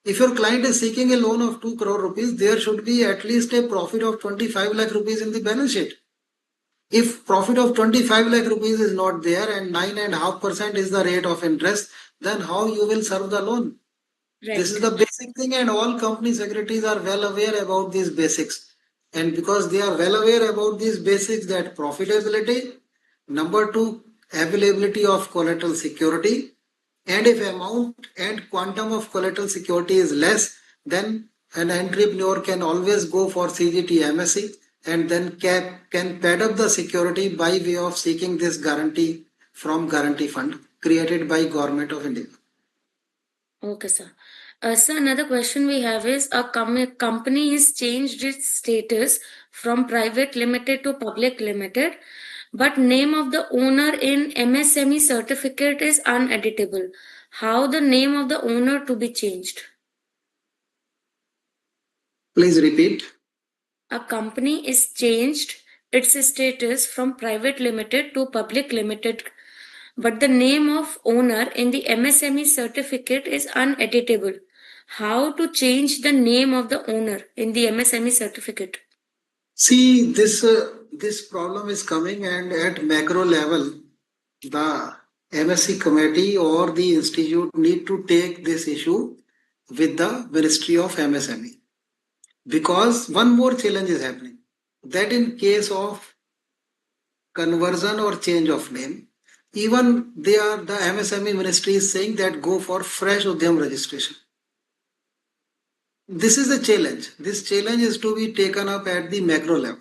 If your client is seeking a loan of 2 crore rupees, there should be at least a profit of 25 lakh rupees in the balance sheet. If profit of 25 lakh rupees is not there and 9.5% is the rate of interest, then how you will serve the loan? Right. This is the basic thing, and all company secretaries are well aware about these basics. And because they are well aware about these basics, that profitability, number two, availability of collateral security, and if amount and quantum of collateral security is less, then an entrepreneur can always go for CGT MSc and then can pad up the security by way of seeking this guarantee from guarantee fund created by Government of India. Okay, sir. Sir, another question we have is a company has changed its status from private limited to public limited, but name of the owner in MSME certificate is uneditable. How the name of the owner to be changed? Please repeat. A company is changed its status from private limited to public limited, but the name of owner in the MSME certificate is uneditable. How to change the name of the owner in the MSME certificate? See, this problem is coming, and at macro level, the MSc committee or the institute need to take this issue with the Ministry of MSME, because one more challenge is happening. That in case of conversion or change of name. Even they are the MSME ministry is saying that go for fresh Udyam registration. This is a challenge. This challenge is to be taken up at the macro level.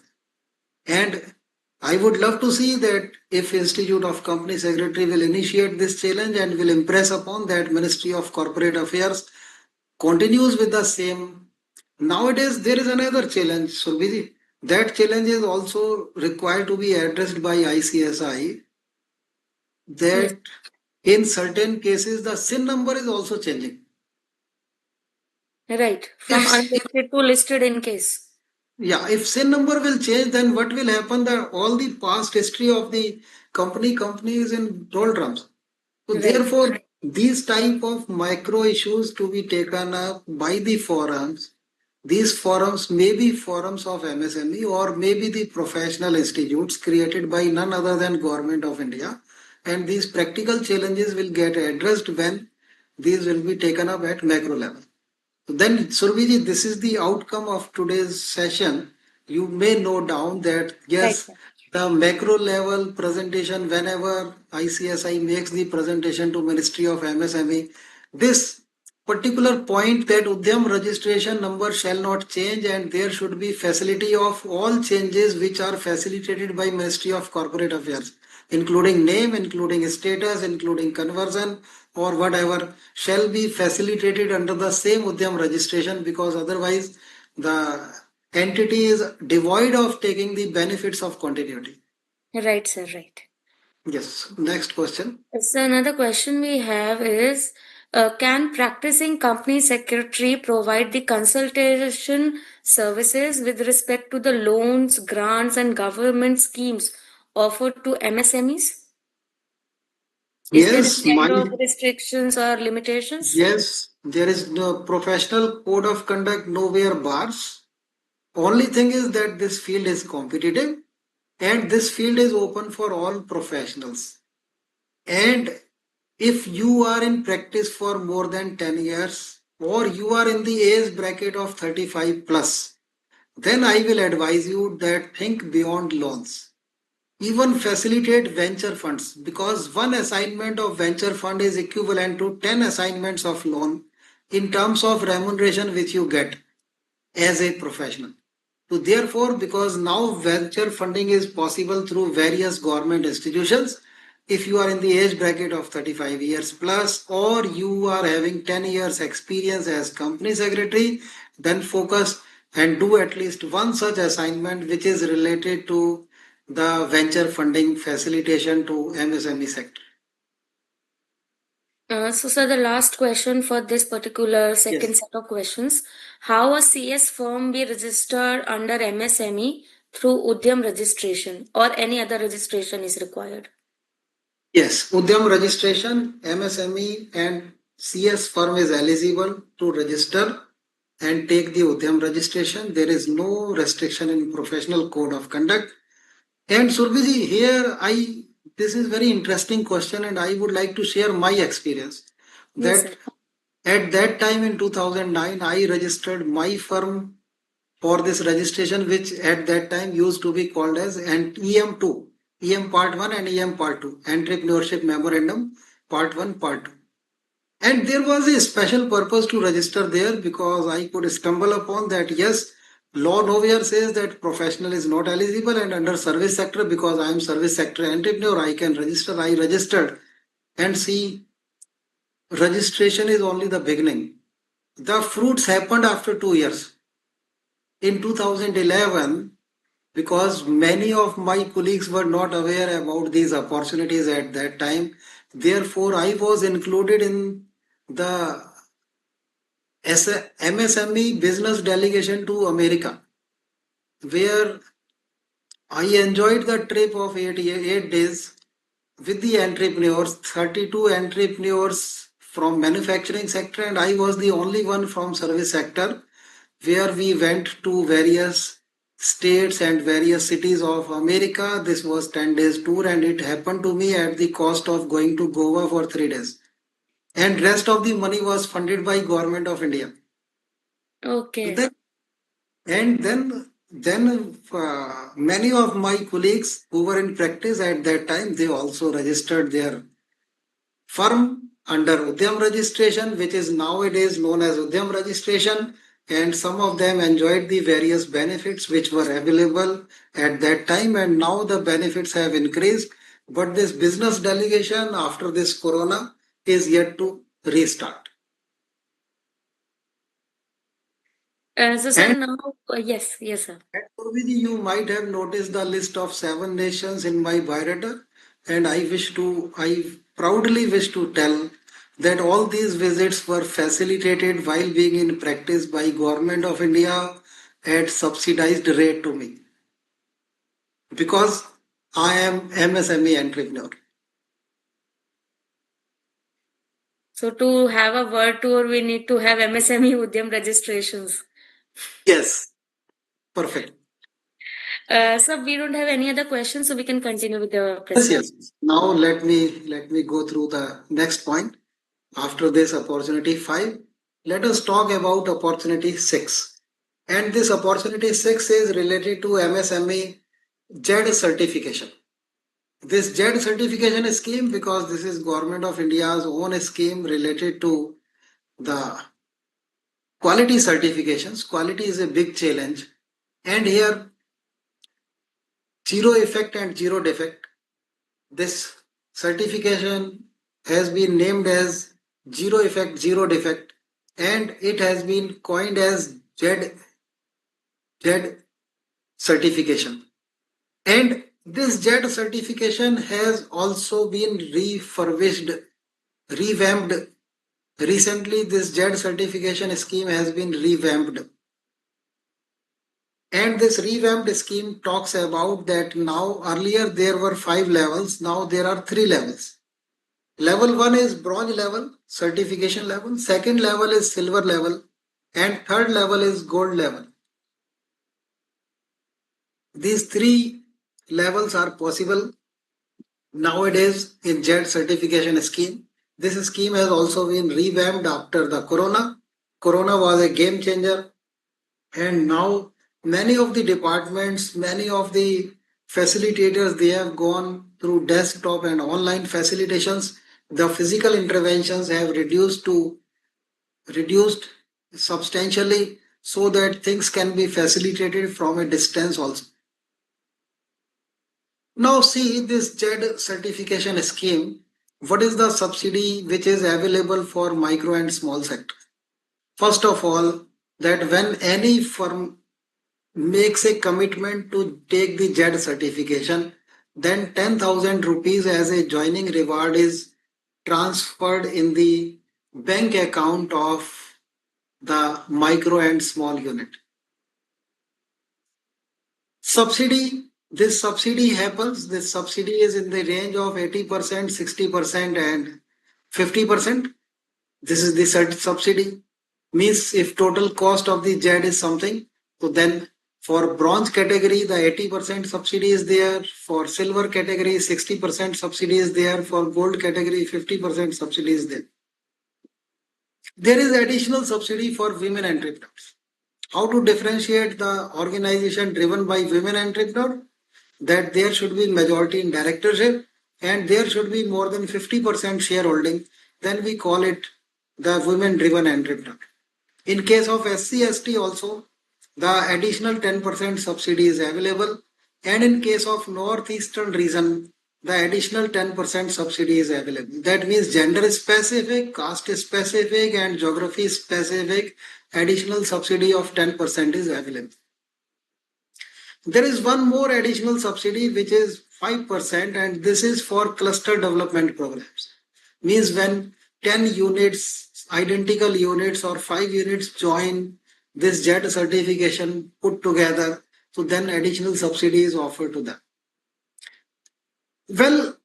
And I would love to see that if Institute of Company Secretary will initiate this challenge and will impress upon that Ministry of Corporate Affairs continues with the same. Nowadays, there is another challenge, Surbhi. That challenge is also required to be addressed by ICSI. Yes. That in certain cases, the SIN number is also changing. Right. From If unlisted to listed in case. Yeah, if SIN number will change, then what will happen? That all the past history of the company is in doldrums. So Right. therefore, these type of micro issues to be taken up by the forums. These forums may be forums of MSME or maybe the professional institutes created by none other than Government of India. And these practical challenges will get addressed when these will be taken up at macro level. Then, Surbhiji, this is the outcome of today's session. You may note down that Right, yes, sir. the macro level presentation, whenever ICSI makes the presentation to Ministry of MSME, this particular point that Udyam registration number shall not change and there should be facility of all changes which are facilitated by Ministry of Corporate Affairs, including name, including status, including conversion or whatever shall be facilitated under the same Udyam registration because otherwise the entity is devoid of taking the benefits of continuity. Right, sir. Right. Yes. Next question. So another question we have is, can practicing company secretary provide the consultation services with respect to the loans, grants, and government schemes offered to MSMEs? Is there Yes, any my kind of restrictions or limitations? yes, there is no professional code of conduct nowhere bars. Only thing is that this field is competitive and this field is open for all professionals. And if you are in practice for more than 10 years or you are in the age bracket of 35 plus, then I will advise you that think beyond loans. Even facilitate venture funds because one assignment of venture fund is equivalent to 10 assignments of loan in terms of remuneration which you get as a professional. So therefore, because now venture funding is possible through various government institutions, if you are in the age bracket of 35 years plus or you are having 10 years experience as company secretary, then focus and do at least one such assignment which is related to the venture funding facilitation to MSME sector. Sir, the last question for this particular second Yes. set of questions. How a CS firm be registered under MSME through Udyam registration or any other registration is required? Yes, Udyam registration, MSME and CS firm is eligible to register and take the Udyam registration. There is no restriction in professional code of conduct. And Surbhiji, here this is very interesting question and I would like to share my experience Yes, sir. that at that time in 2009, I registered my firm for this registration, which at that time used to be called as EM2, EM Part 1 and EM Part 2, Entrepreneurship Memorandum Part 1, Part 2. And there was a special purpose to register there because I could stumble upon that, yes, law nowhere says that professional is not eligible and under service sector because I am service sector entrepreneur, I can register. I registered and see registration is only the beginning. The fruits happened after 2 years. In 2011, because many of my colleagues were not aware about these opportunities at that time. Therefore, I was included in the MSME business delegation to America, where I enjoyed the trip of 8 days with the entrepreneurs, 32 entrepreneurs from manufacturing sector, and I was the only one from service sector where we went to various states and various cities of America. This was 10 days tour and it happened to me at the cost of going to Goa for 3 days. And rest of the money was funded by government of India. So Okay. then, and then then many of my colleagues who were in practice at that time, they also registered their firm under Udyam registration, which is nowadays known as Udyam registration, and some of them enjoyed the various benefits which were available at that time, and now the benefits have increased. But this business delegation after this corona is yet to restart. So, sir, And now, yes, yes, sir. at Purviji, you might have noticed the list of 7 nations in my biodata, and I proudly wish to tell that all these visits were facilitated while being in practice by Government of India at subsidized rate to me because I am MSME entrepreneur. So, to have a world tour, we need to have MSME Udyam registrations. Yes, perfect. So, we don't have any other questions, so we can continue with the Yes, presentation. yes. Now let me go through the next point. After this opportunity 5, let us talk about opportunity 6. And this opportunity 6 is related to MSME JED certification. This JED certification scheme, because this is Government of India's own scheme related to the quality certifications. Quality is a big challenge. And here, zero effect and zero defect. This certification has been named as zero effect, zero defect, and it has been coined as JED certification. And this JED certification has also been refurbished, revamped. Recently, this JED certification scheme has been revamped. And this revamped scheme talks about that now earlier there were 5 levels, now there are 3 levels. Level 1 is bronze level, certification level, second level is silver level, and third level is gold level. These 3 levels are possible nowadays in JED certification scheme. This scheme has also been revamped after the corona. Corona was a game changer, and now many of the departments, many of the facilitators, they have gone through desktop and online facilitations. The physical interventions have reduced substantially so that things can be facilitated from a distance also. Now see this JED certification scheme. What is the subsidy which is available for micro and small sector? First of all, that when any firm makes a commitment to take the JED certification, then 10,000 rupees as a joining reward is transferred in the bank account of the micro and small unit. Subsidy, this subsidy happens, this subsidy is in the range of 80%, 60%, and 50%. This is the subsidy. Means if total cost of the JED is something, so then for bronze category, the 80% subsidy is there. For silver category, 60% subsidy is there. For gold category, 50% subsidy is there. There is additional subsidy for women entrepreneurs. How to differentiate the organization driven by women entrepreneur? That there should be majority in directorship and there should be more than 50% shareholding. Then we call it the women driven entrepreneur. In case of SC/ST also, the additional 10% subsidy is available. And in case of northeastern region, the additional 10% subsidy is available. That means gender specific, caste specific, and geography specific additional subsidy of 10% is available. There is one more additional subsidy which is 5%, and this is for cluster development programs. Means when 10 units, identical units or 5 units join this JED certification put together, so then additional subsidy is offered to them. Well,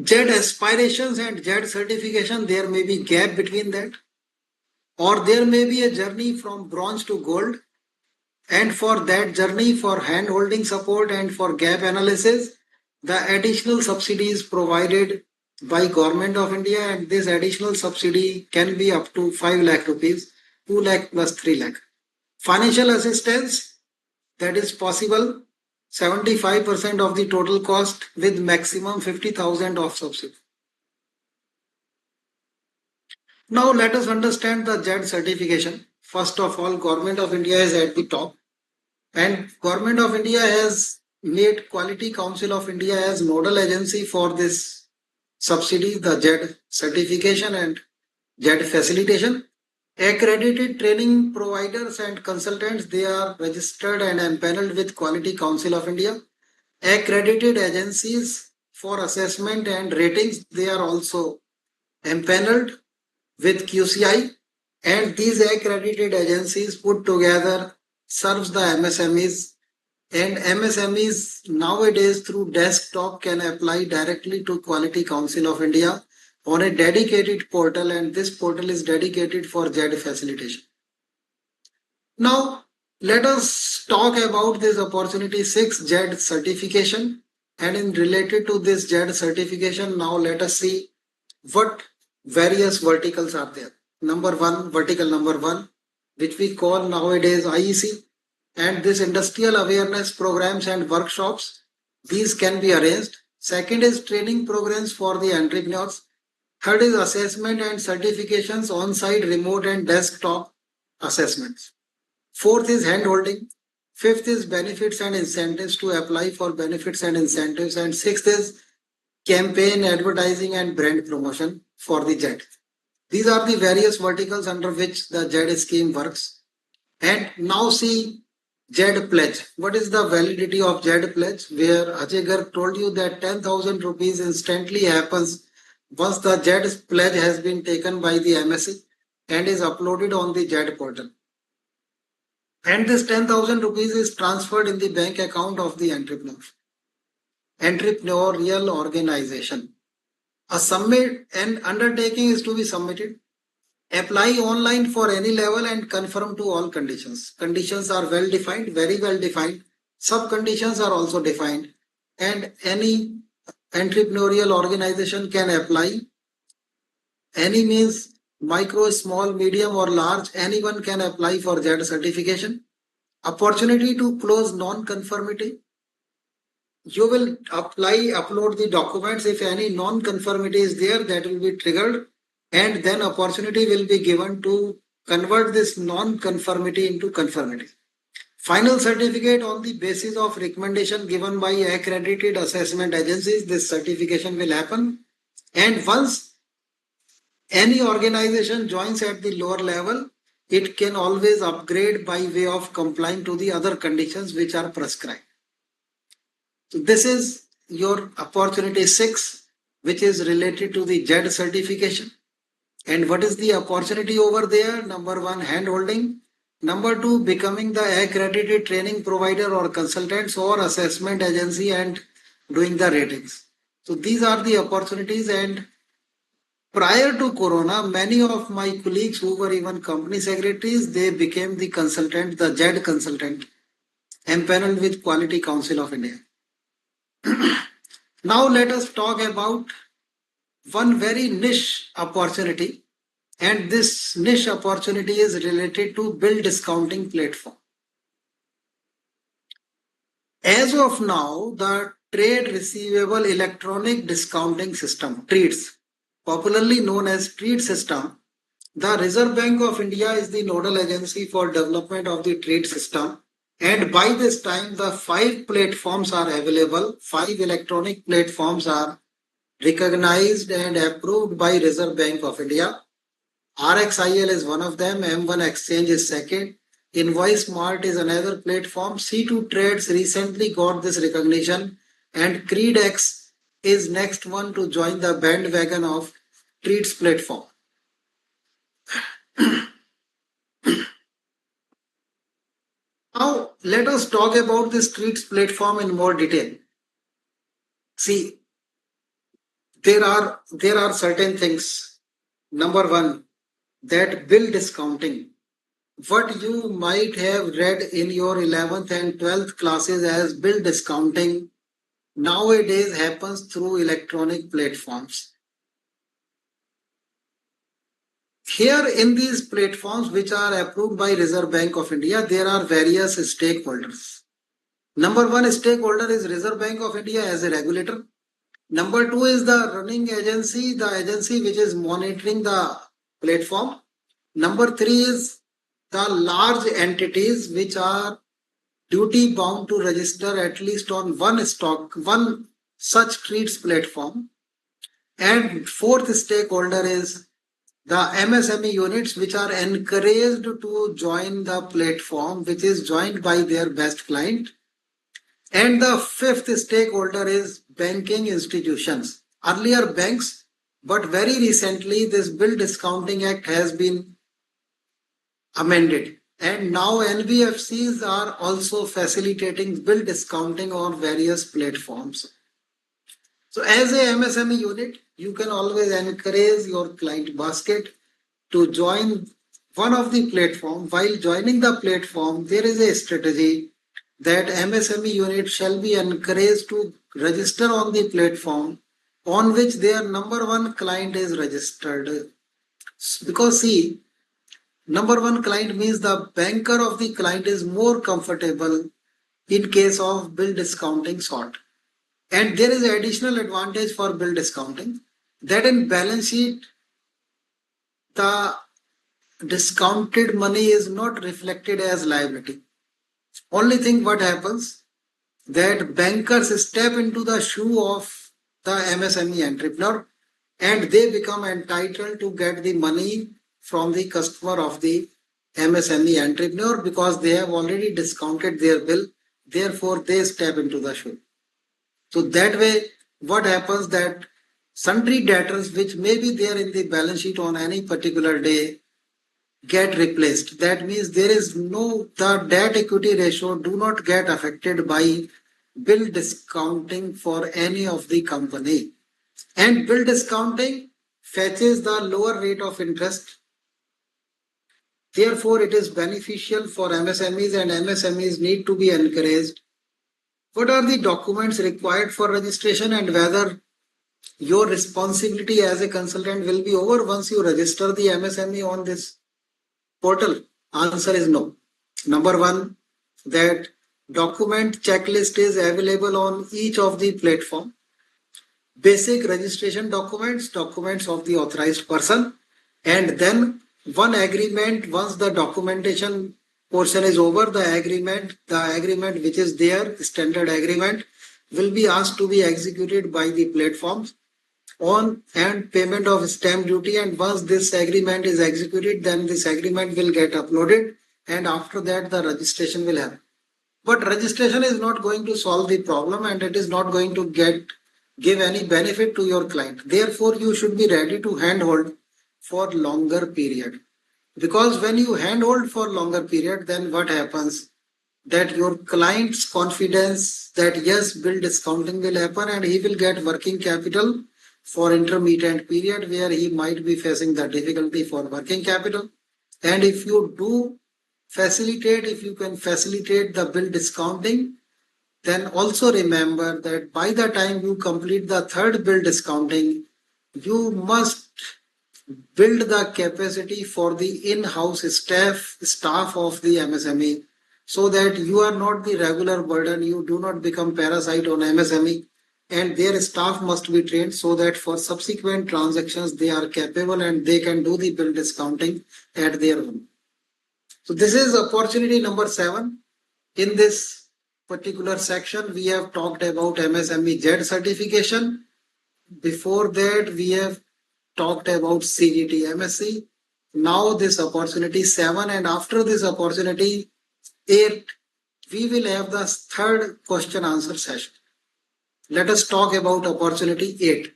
JED aspirations and JED certification, there may be gap between that, or there may be a journey from bronze to gold. And for that journey, for hand holding support and for gap analysis, the additional subsidy is provided by Government of India, and this additional subsidy can be up to 5 lakh rupees, 2 lakh plus 3 lakh. Financial assistance, that is possible 75% of the total cost with maximum 50,000 of subsidy. Now let us understand the JED certification. First of all, Government of India is at the top, and Government of India has made Quality Council of India as nodal agency for this subsidy, the JED certification and JED facilitation. Accredited training providers and consultants, they are registered and empaneled with Quality Council of India. Accredited agencies for assessment and ratings, they are also empaneled with QCI, and these accredited agencies put together serves the MSMEs, and MSMEs nowadays through desktop can apply directly to Quality Council of India on a dedicated portal, and this portal is dedicated for JED facilitation. Now let us talk about this opportunity 6 JED certification, and in related to this JED certification, now let us see what various verticals are there. Number one, vertical number one, which we call nowadays IEC, and this industrial awareness programs and workshops, these can be arranged. Second is training programs for the entrepreneurs. Third is assessment and certifications on site, remote and desktop assessments. Fourth is hand holding. Fifth is benefits and incentives to apply for benefits and incentives. And sixth is campaign, advertising, and brand promotion for the JED. These are the various verticals under which the JED scheme works. And now see JED pledge. What is the validity of JED pledge? Where Ajay Garg told you that 10,000 rupees instantly happens once the JED pledge has been taken by the MSC and is uploaded on the JED portal. And this 10,000 rupees is transferred in the bank account of the entrepreneurial organization. A submit and undertaking is to be submitted. Apply online for any level and confirm to all conditions. Conditions are well defined, very well defined. Sub conditions are also defined, and any entrepreneurial organization can apply. Any means micro, small, medium, or large, anyone can apply for JED certification. Opportunity to close non-conformity. You will upload the documents. If any non-conformity is there, that will be triggered, and then opportunity will be given to convert this non-conformity into conformity. Final certificate on the basis of recommendation given by accredited assessment agencies, this certification will happen. And once any organization joins at the lower level, it can always upgrade by way of complying to the other conditions which are prescribed. So this is your opportunity 6, which is related to the JED certification. And what is the opportunity over there? Number one, hand holding. Number two, becoming the accredited training provider or consultants or assessment agency and doing the ratings. So these are the opportunities. And prior to Corona, many of my colleagues who were even company secretaries, they became the consultant, the JED consultant, empaneled with Quality Council of India. Now let us talk about one very niche opportunity, and this niche opportunity is related to bill discounting platform. As of now, the Trade Receivable Electronic Discounting System, TREADS, popularly known as TREAD system, the Reserve Bank of India is the nodal agency for development of the TREAD system. And by this time, the 5 platforms are available. 5 electronic platforms are recognized and approved by Reserve Bank of India. RXIL is one of them. M1 Exchange is second. Invoice Mart is another platform. C2 Trades recently got this recognition, and CreedX is next one to join the bandwagon of TREADS platform. Now let us talk about this TREADS platform in more detail. See, there are certain things. Number one, that bill discounting. What you might have read in your 11th and 12th classes as bill discounting nowadays happens through electronic platforms. Here in these platforms which are approved by Reserve Bank of India, there are various stakeholders. Number one stakeholder is Reserve Bank of India as a regulator. Number two is the running agency, the agency which is monitoring the platform. Number three is the large entities which are duty bound to register at least on one such treats platform. And fourth stakeholder is the MSME units which are encouraged to join the platform, which is joined by their best client. And the fifth stakeholder is banking institutions. Earlier banks, but very recently this Bill Discounting Act has been amended. And now NBFCs are also facilitating bill discounting on various platforms. So as a MSME unit, you can always encourage your client basket to join one of the platform. While joining the platform, there is a strategy that MSME unit shall be encouraged to register on the platform on which their number one client is registered. Because see, number one client means the banker of the client is more comfortable in case of bill discounting sort. And there is additional advantage for bill discounting that in balance sheet, the discounted money is not reflected as liability. Only thing what happens that bankers step into the shoe of the MSME entrepreneur and they become entitled to get the money from the customer of the MSME entrepreneur because they have already discounted their bill. Therefore, they step into the shoe. So that way, what happens that sundry debtors which may be there in the balance sheet on any particular day get replaced. That means there is the debt equity ratio do not get affected by bill discounting for any of the company. And bill discounting fetches the lower rate of interest. Therefore, it is beneficial for MSMEs and MSMEs need to be encouraged. What are the documents required for registration and whether your responsibility as a consultant will be over once you register the MSME on this portal? Answer is no. Number one, that document checklist is available on each of the platform. Basic registration documents, documents of the authorized person, and then one agreement. Once the documentation portion is over, the agreement which is there, standard agreement, will be asked to be executed by the platforms on and payment of stamp duty. And once this agreement is executed, then this agreement will get uploaded and after that the registration will happen. But registration is not going to solve the problem and it is not going to give any benefit to your client. Therefore, you should be ready to handhold for longer period. Because when you handhold for longer period, then what happens? That your client's confidence that yes, bill discounting will happen and he will get working capital for intermittent period where he might be facing the difficulty for working capital. And if you can facilitate the bill discounting, then also remember that by the time you complete the third bill discounting, you must build the capacity for the in-house staff of the MSME so that you are not the regular burden, you do not become parasite on MSME and their staff must be trained so that for subsequent transactions they are capable and they can do the bill discounting at their own. So this is opportunity number 7. In this particular section, we have talked about MSME Z certification. Before that, we have talked about CGT MSc. Now this opportunity 7 and after this opportunity 8, we will have the third question answer session. Let us talk about opportunity 8.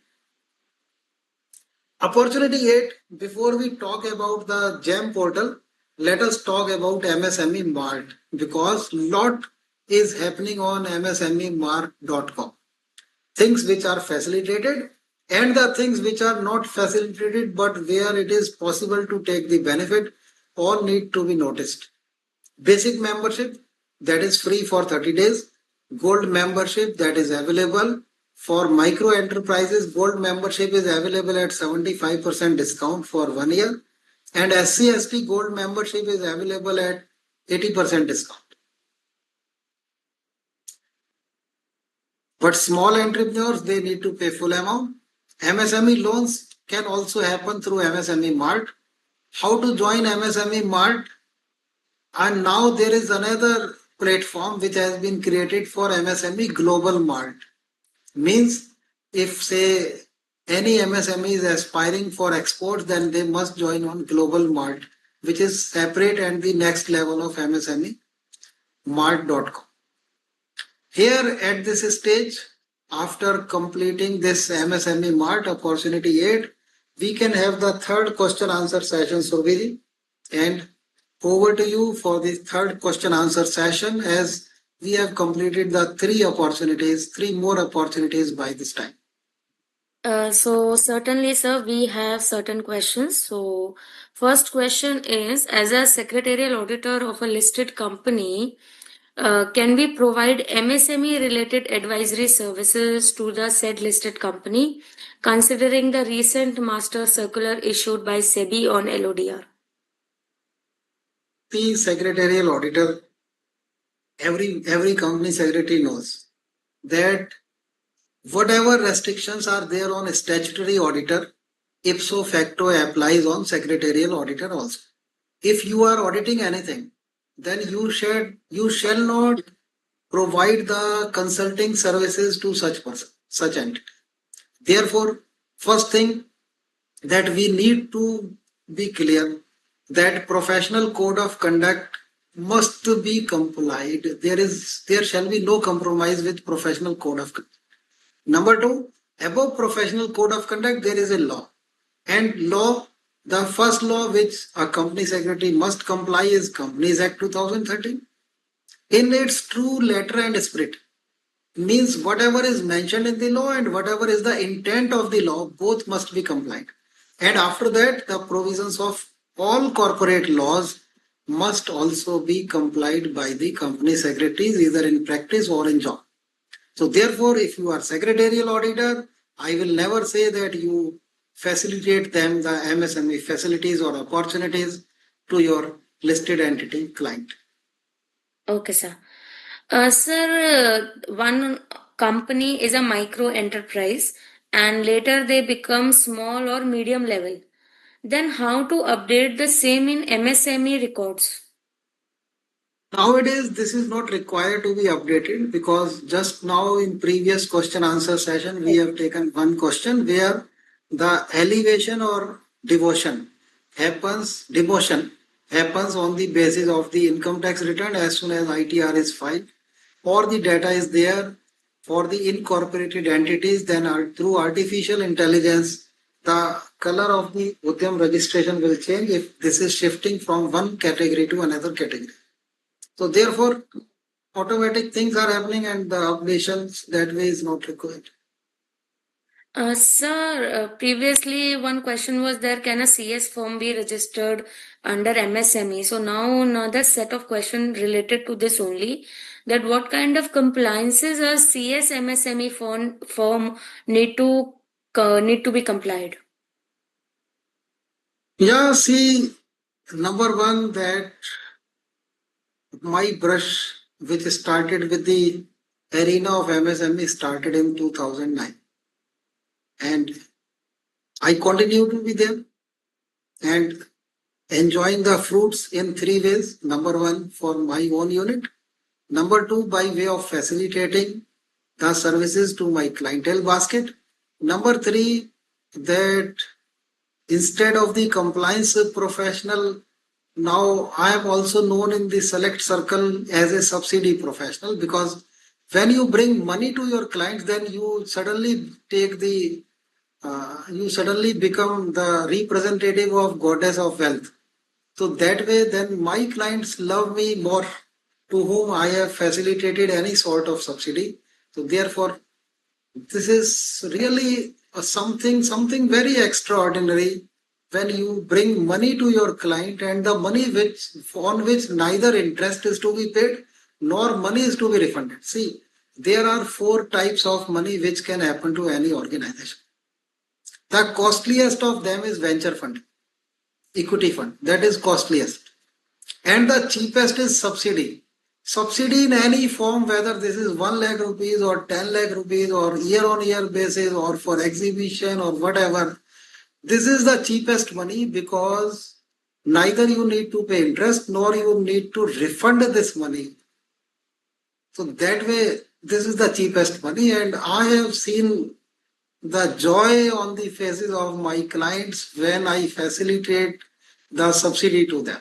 Opportunity 8, before we talk about the GEM portal, let us talk about MSME Mart because lot is happening on msmemart.com. Things which are facilitated and the things which are not facilitated but where it is possible to take the benefit all need to be noticed. Basic membership that is free for 30 days. Gold membership that is available for micro enterprises. Gold membership is available at 75% discount for 1 year and SC/ST gold membership is available at 80% discount. But small entrepreneurs, they need to pay full amount. MSME loans can also happen through MSME Mart. How to join MSME Mart? And now there is another platform which has been created for MSME Global Mart. Means if say any MSME is aspiring for exports, then they must join on Global Mart, which is separate and the next level of MSME Mart.com. Here at this stage, after completing this MSME Mart opportunity 8, we can have the third question answer session, Surbhi. And over to you for the third question answer session, as we have completed the three more opportunities by this time. So certainly, sir, we have certain questions. So first question is, as a secretarial auditor of a listed company, can we provide MSME related advisory services to the said listed company, considering the recent master circular issued by SEBI on LODR? The secretarial auditor, every company secretary knows that whatever restrictions are there on a statutory auditor, ipso facto applies on secretarial auditor also. If you are auditing anything, then you shall not provide the consulting services to such person, such entity. Therefore, first thing that we need to be clear that professional code of conduct must be complied. There shall be no compromise with professional code of conduct. Number two, above professional code of conduct, there is a law. And law, the first law which a company secretary must comply is Companies Act 2013. In its true letter and spirit, means whatever is mentioned in the law and whatever is the intent of the law, both must be complied. And after that, the provisions of all corporate laws must also be complied by the company secretaries, either in practice or in job. So therefore, if you are secretarial auditor, I will never say that you facilitate them the MSME facilities or opportunities to your listed entity client. Okay, sir. Sir, one company is a micro enterprise and later they become small or medium level. Then how to update the same in MSME records? Nowadays, this is not required to be updated because just now in previous question answer session, we have taken one question where the elevation or demotion happens on the basis of the income tax return as soon as ITR is filed or the data is there for the incorporated entities, then through artificial intelligence, the color of the Udyam registration will change if this is shifting from one category to another category. So therefore, automatic things are happening and the updations that way is not required. Sir, previously one question was there, can a CS firm be registered under MSME? So now another set of questions related to this only, that what kind of compliances a CS MSME firm need to be complied? Yeah, see, number one, that my brush, which started with the arena of MSME, started in 2009. And I continue to be there and enjoying the fruits in three ways. Number one, for my own unit. Number two, by way of facilitating the services to my clientele basket. Number three, that instead of the compliance professional, now I am also known in the select circle as a subsidy professional, because when you bring money to your clients, then you suddenly you suddenly become the representative of goddess of wealth. So that way, then my clients love me more, to whom I have facilitated any sort of subsidy. So therefore, this is really something very extraordinary when you bring money to your client, and the money on which neither interest is to be paid nor money is to be refunded. See, there are four types of money which can happen to any organization. The costliest of them is venture fund, equity fund. That is costliest. And the cheapest is subsidy. Subsidy in any form, whether this is 1 lakh rupees or 10 lakh rupees or year on year basis or for exhibition or whatever, this is the cheapest money because neither you need to pay interest nor you need to refund this money. So that way, this is the cheapest money, and I have seen the joy on the faces of my clients when I facilitate the subsidy to them.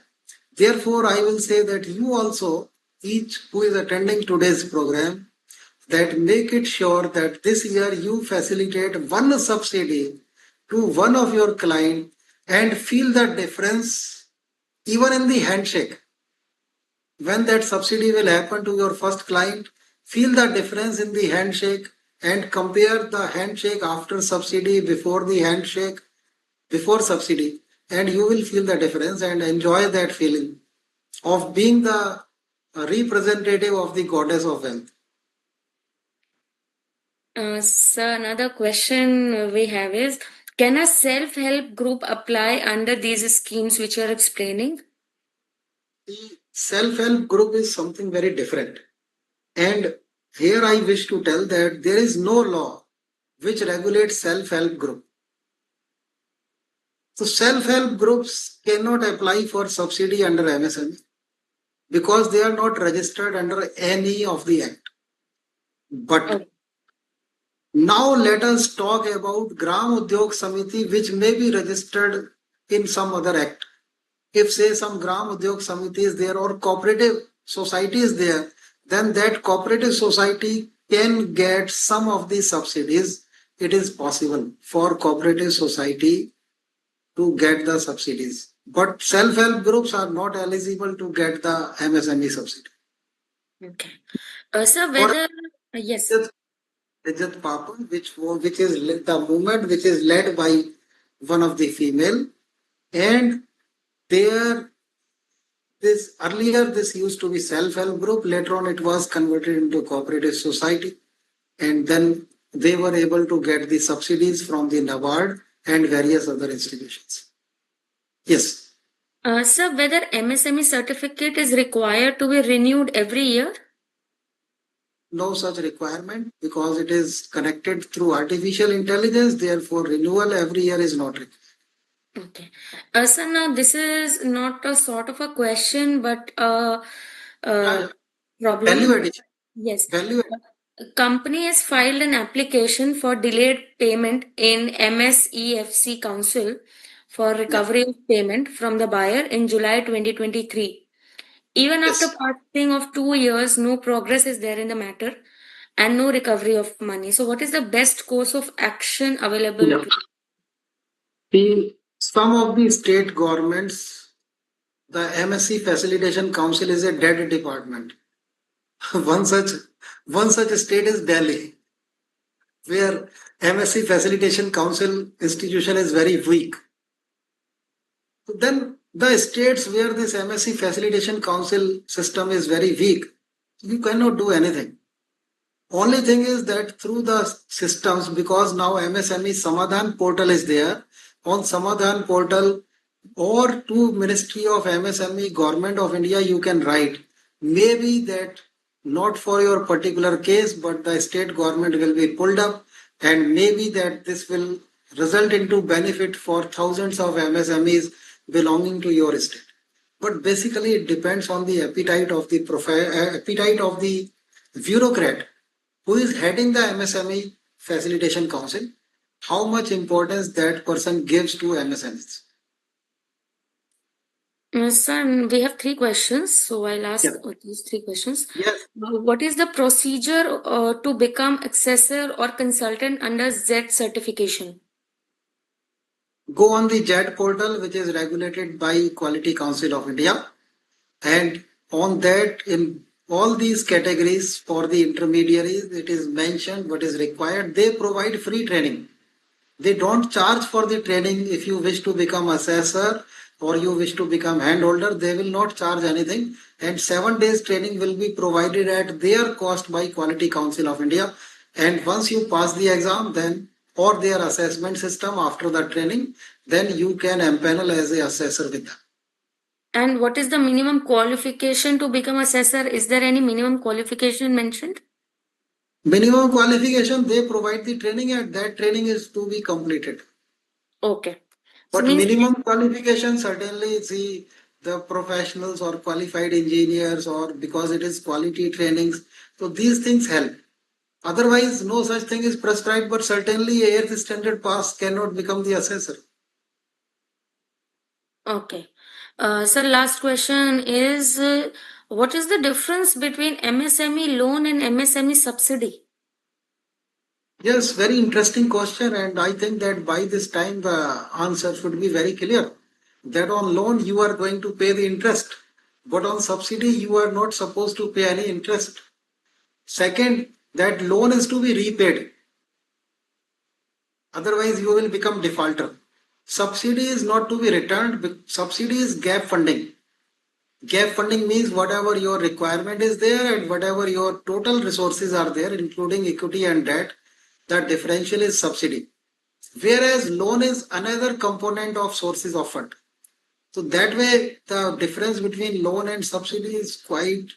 Therefore, I will say that you also, each who is attending today's program, that make it sure that this year you facilitate one subsidy to one of your client and feel the difference even in the handshake. When that subsidy will happen to your first client, feel the difference in the handshake and compare the handshake after subsidy, before the handshake, before subsidy, and you will feel the difference and enjoy that feeling of being the representative of the goddess of wealth. Sir, another question we have is, can a self-help group apply under these schemes which you are explaining? The self-help group is something very different. And here I wish to tell that there is no law which regulates self-help group. So self-help groups cannot apply for subsidy under MSME because they are not registered under any of the act. But Okay. now let us talk about Gram Udyog Samiti, which may be registered in some other act. If say some Gram Udyog Samiti is there or cooperative society is there, then that cooperative society can get some of the subsidies. It is possible for cooperative society to get the subsidies. But self-help groups are not eligible to get the MSME subsidy. Okay. Sir, For whether yes. Rajat Papan, which is the movement which is led by one of the female, and there this earlier this used to be self-help group. Later on, it was converted into cooperative society, and then they were able to get the subsidies from the NABARD and various other institutions. Yes. Sir, whether MSME certificate is required to be renewed every year? No such requirement because it is connected through artificial intelligence. Therefore, renewal every year is not required. Okay. Sir, now this is not a sort of a question, but a Value problem. addition. Yes. Value. A company has filed an application for delayed payment in MSEFC Council for Yeah. recovery of payment from the buyer in July 2023. Even after Yes. passing of 2 years, no progress is there in the matter and no recovery of money. So, what is the best course of action available Yeah. to? Some of the state governments, the MSc Facilitation Council is a dead department. one such one such state is Delhi, where MSc Facilitation Council institution is very weak. Then the states where this MSc Facilitation Council system is very weak, you cannot do anything. Only thing is that through the systems, because now MSME Samadhan portal is there, on Samadhan portal or to Ministry of MSME, Government of India, you can write. Maybe that not for your particular case, but the state government will be pulled up, and maybe that this will result into benefit for thousands of MSMEs belonging to your state. But basically, it depends on the appetite of the appetite of the bureaucrat who is heading the MSME Facilitation Council, how much importance that person gives to MSMEs. Sir, we have three questions, so I'll Yeah. ask these three questions. Yes. What is the procedure to become assessor or consultant under Z certification? Go on the JET portal, which is regulated by Quality Council of India, and on that, in all these categories for the intermediaries, it is mentioned what is required. They provide free training. They don't charge for the training. If you wish to become assessor or you wish to become handholder, they will not charge anything. And 7 days training will be provided at their cost by Quality Council of India. And once you pass the exam, then or their assessment system after the training, then you can empanel as a assessor with them. And what is the minimum qualification to become assessor? Is there any minimum qualification mentioned? Minimum qualification, they provide the training and that training is to be completed. Okay. So But means minimum qualification, certainly see the professionals or qualified engineers or because it is quality trainings. So these things help. Otherwise, no such thing is prescribed, but certainly a 8th standard pass cannot become the assessor. okay. Sir, last question is what is the difference between MSME loan and MSME subsidy? Yes, very interesting question, and I think that by this time the answer should be very clear. That on loan you are going to pay the interest, but on subsidy you are not supposed to pay any interest. Second, that loan is to be repaid. Otherwise, you will become defaulter. Subsidy is not to be returned. Subsidy is gap funding. Gap funding means whatever your requirement is there and whatever your total resources are there, including equity and debt, the differential is subsidy. Whereas loan is another component of sources of fund. So that way, the difference between loan and subsidy is quite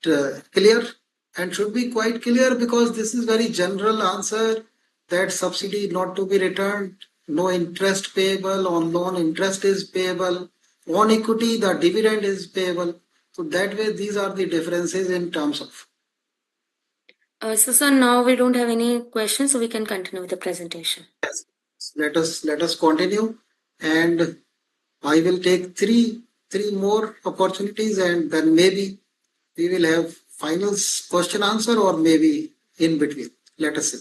clear and should be quite clear because this is very general answer that subsidy not to be returned, no interest payable on loan, interest is payable on equity, the dividend is payable. So that way, these are the differences in terms of. So, sir, now we don't have any questions, so we can continue with the presentation. Yes. Let us continue, and I will take three more opportunities, and then maybe we will have final question answer or maybe in between. Let us see.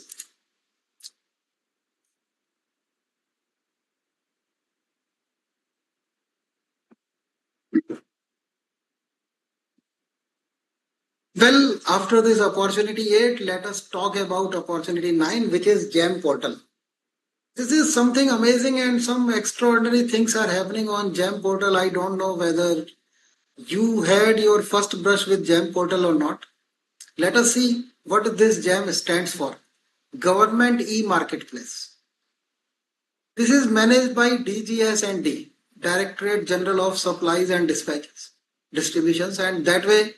Well, after this opportunity 8, let us talk about opportunity 9, which is GEM portal. This is something amazing and some extraordinary things are happening on GEM portal. I don't know whether you had your first brush with GEM portal or not. Let us see what this GEM stands for. Government e-marketplace. This is managed by DGS&D, Directorate General of Supplies and Distributions, and that way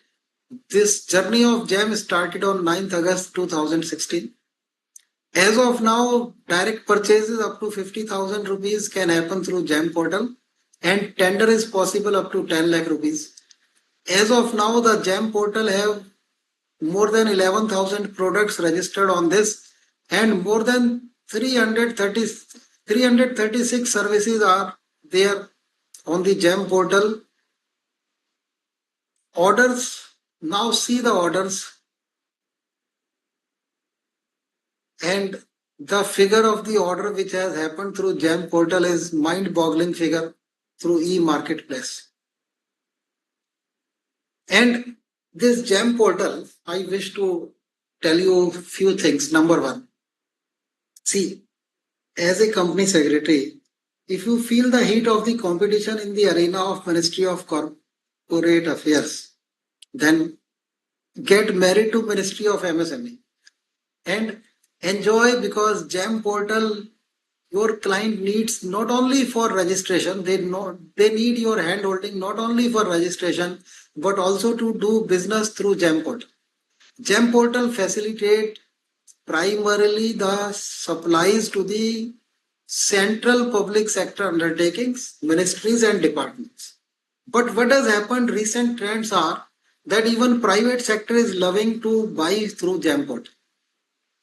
this journey of GEM started on 9th August 2016. As of now, direct purchases up to 50,000 rupees can happen through GEM portal and tender is possible up to 10 lakh rupees. As of now, the GEM portal have more than 11,000 products registered on this and more than 336 services are there on the GEM portal. Orders, now see the orders and the figure of the order which has happened through GEM portal is mind-boggling figure through e-marketplace. And this GEM portal, I wish to tell you a few things. Number one, see, as a company secretary, if you feel the heat of the competition in the arena of Ministry of Corporate Affairs, then get married to Ministry of MSME and enjoy because GEM portal your client needs not only for registration, they need your hand holding not only for registration but also to do business through GEM portal. GEM portal facilitate primarily the supplies to the central public sector undertakings, ministries and departments. But what has happened, recent trends are that even private sector is loving to buy through GEM portal.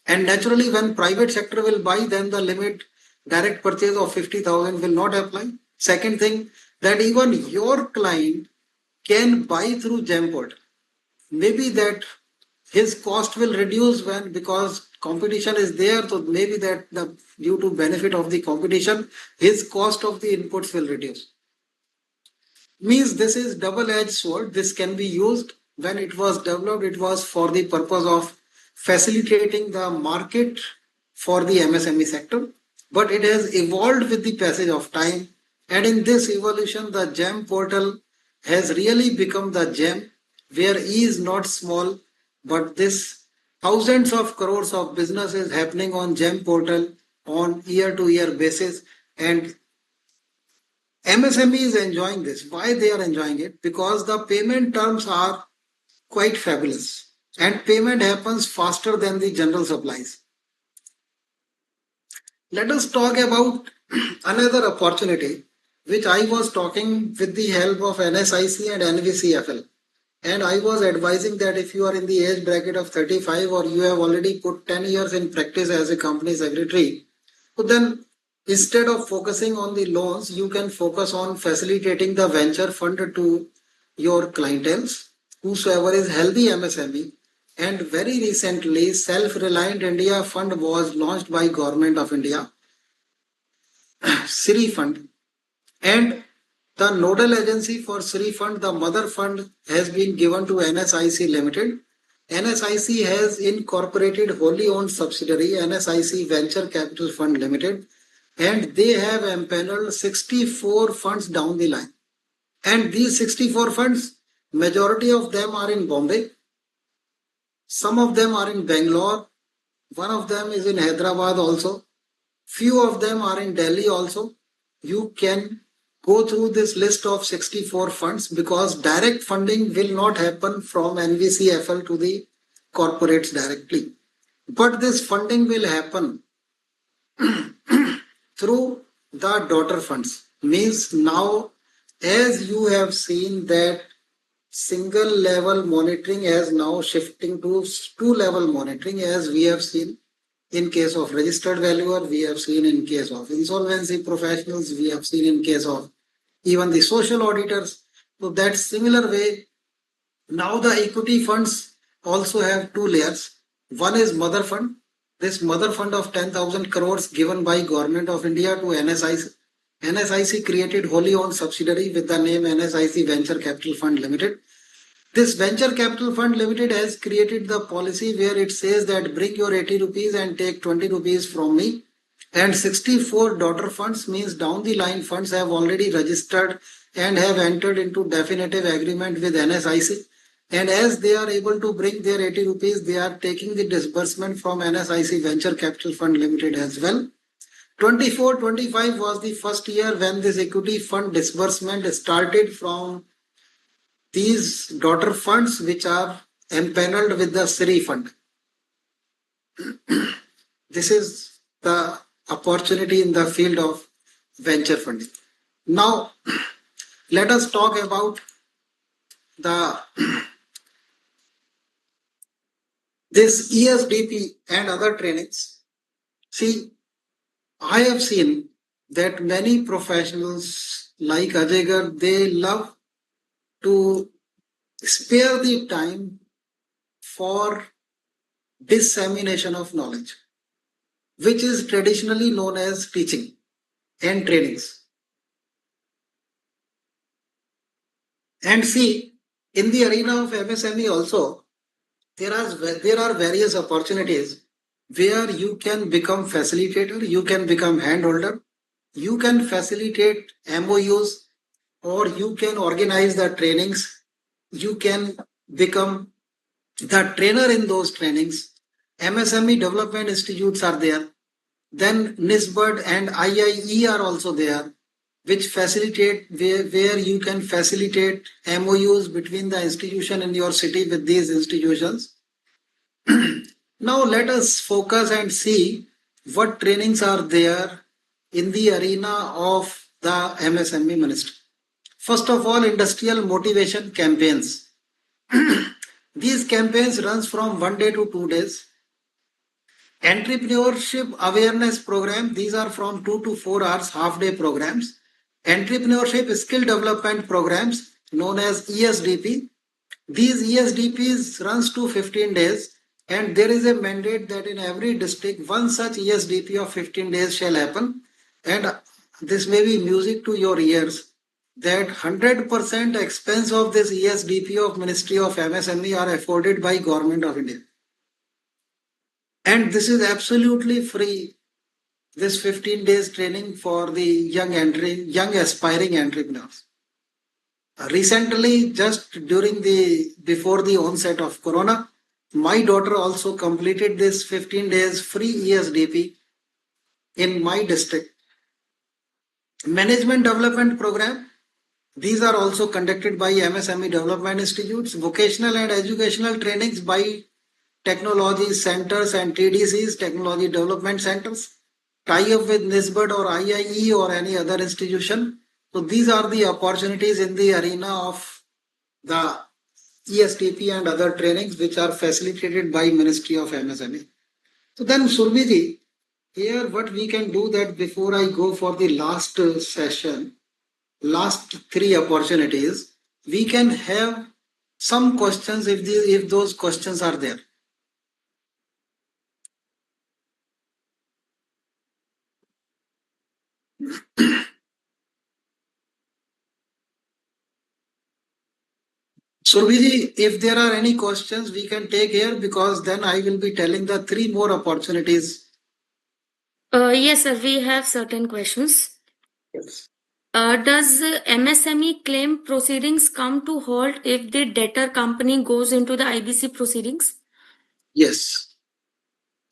And naturally, when private sector will buy, then the limit direct purchase of 50,000 will not apply. Second thing, that even your client can buy through GEM portal. Maybe that his cost will reduce when because competition is there. So maybe that the due to benefit of the competition, his cost of the inputs will reduce. Means this is double-edged sword. This can be used when it was developed. It was for the purpose of facilitating the market for the MSME sector, but it has evolved with the passage of time. And in this evolution, the GEM portal has really become the gem where E is not small, but this thousands of crores of business is happening on GEM portal on year to year basis. And MSME is enjoying this. Why they are enjoying it? Because the payment terms are quite fabulous and payment happens faster than the general supplies. Let us talk about another opportunity which I was talking with the help of NSIC and NVCFL. And I was advising that if you are in the age bracket of 35 or you have already put 10 years in practice as a company secretary, so then instead of focusing on the loans, you can focus on facilitating the venture fund to your clientels, whosoever is healthy MSME. And very recently, Self-Reliant India Fund was launched by Government of India, Sri Fund. And the nodal agency for Sri Fund, the mother fund, has been given to NSIC Limited. NSIC has incorporated wholly owned subsidiary NSIC Venture Capital Fund Limited, and they have empaneled 64 funds down the line. And these 64 funds, majority of them are in Bombay, some of them are in Bangalore, one of them is in Hyderabad also, few of them are in Delhi also. You can go through this list of 64 funds because direct funding will not happen from NVCFL to the corporates directly. But this funding will happen through the daughter funds. Means now, as you have seen that single level monitoring is now shifting to two level monitoring, as we have seen in case of registered valuer, we have seen in case of insolvency professionals, we have seen in case of even the social auditors. So that similar way, now the equity funds also have two layers. One is mother fund. This mother fund of 10,000 crores given by Government of India to NSIC. NSIC created wholly owned subsidiary with the name NSIC Venture Capital Fund Limited. This Venture Capital Fund Limited has created the policy where it says that bring your 80 rupees and take 20 rupees from me. And 64 daughter funds means down the line funds have already registered and have entered into definitive agreement with NSIC. And as they are able to bring their 80 rupees, they are taking the disbursement from NSIC Venture Capital Fund Limited as well. 24-25 was the first year when this equity fund disbursement started from these daughter funds which are empaneled with the Sri fund. This is the opportunity in the field of venture funding. Now, let us talk about the this ESDP and other trainings. See, I have seen that many professionals like Ajaygar, they love to spare the time for dissemination of knowledge, which is traditionally known as teaching and trainings. And see, in the arena of MSME also, there are various opportunities where you can become facilitator, you can become handholder, you can facilitate MOUs, or you can organize the trainings, you can become the trainer in those trainings. MSME development institutes are there. Then NISBUD and IIE are also there, which facilitate where you can facilitate MOUs between the institution in your city with these institutions. Now let us focus and see what trainings are there in the arena of the MSME ministry. First of all, industrial motivation campaigns. These campaigns runs from 1 day to 2 days. Entrepreneurship awareness program, these are from 2 to 4 hours half day programs. Entrepreneurship skill development programs known as ESDP. These ESDPs runs to 15 days and there is a mandate that in every district one such ESDP of 15 days shall happen. And this may be music to your ears that 100% expense of this ESDP of Ministry of MSME are afforded by Government of India. And this is absolutely free, this 15 days training for the young aspiring entrepreneurs. Recently, just before the onset of Corona, my daughter also completed this 15 days free ESDP in my district. Management Development Program. These are also conducted by MSME Development Institutes, vocational and educational trainings by technology centers and TDCs, technology development centers, tie up with NISBET or IIE or any other institution. So these are the opportunities in the arena of the ESTP and other trainings which are facilitated by Ministry of MSME. So then Surbhiji, here what we can do that before I go for the last session, last three opportunities, we can have some questions if those questions are there. Surbhiji, if there are any questions, we can take here because then I will be telling the three more opportunities. Yes, sir, we have certain questions. Yes. Does MSME claim proceedings come to halt if the debtor company goes into the IBC proceedings? Yes.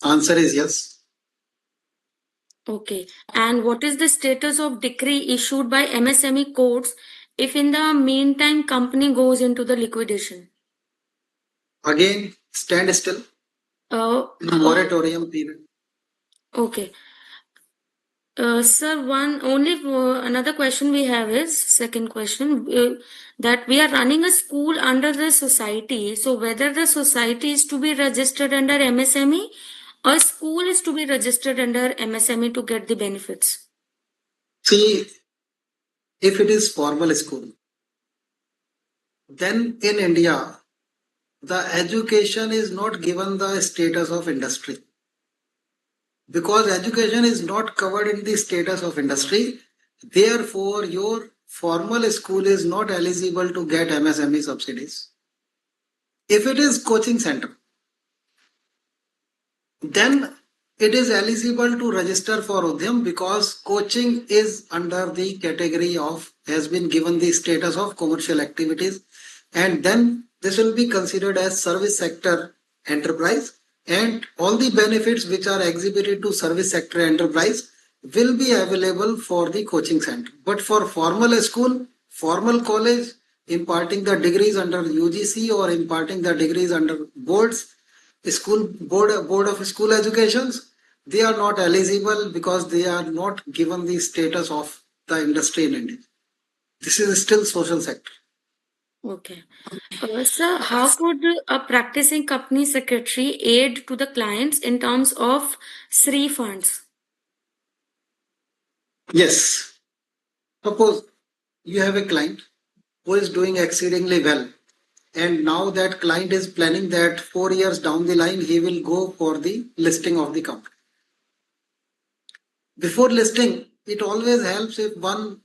Answer is yes. Okay. And what is the status of decree issued by MSME courts if in the meantime company goes into the liquidation? Again, stand still. Moratorium period. Okay. Sir, another question we have is second question that we are running a school under the society. So whether the society is to be registered under MSME or school is to be registered under MSME to get the benefits. See, if it is formal school, then in India, the education is not given the status of industry. Because education is not covered in the status of industry, therefore your formal school is not eligible to get MSME subsidies. If it is coaching center, then it is eligible to register for Udyam because coaching is under the category of, has been given the status of commercial activities, and then this will be considered as service sector enterprise, and all the benefits which are exhibited to service sector enterprise will be available for the coaching center. But for formal school, formal college, imparting the degrees under UGC or imparting the degrees under boards, board of school educations, they are not eligible because they are not given the status of the industry in India. This is still social sector. Okay. Sir, how could a practicing company secretary aid to the clients in terms of SRI funds? Yes. Suppose you have a client who is doing exceedingly well, and now that client is planning that 4 years down the line he will go for the listing of the company. Before listing, it always helps if one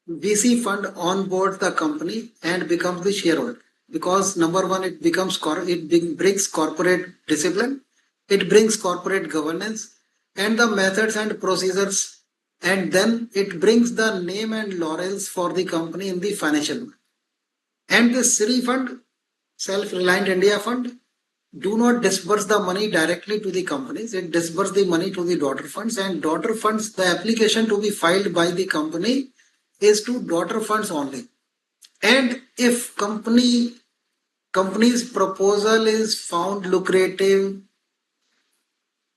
VC fund onboards the company and becomes the shareholder. Because number one, it brings corporate discipline, it brings corporate governance, and the methods and procedures, and then it brings the name and laurels for the company in the financial world. And this SRI fund, Self-Reliant India Fund, do not disburse the money directly to the companies. It disburse the money to the daughter funds, and daughter funds, the application to be filed by the company is to daughter funds only. And if company's proposal is found lucrative,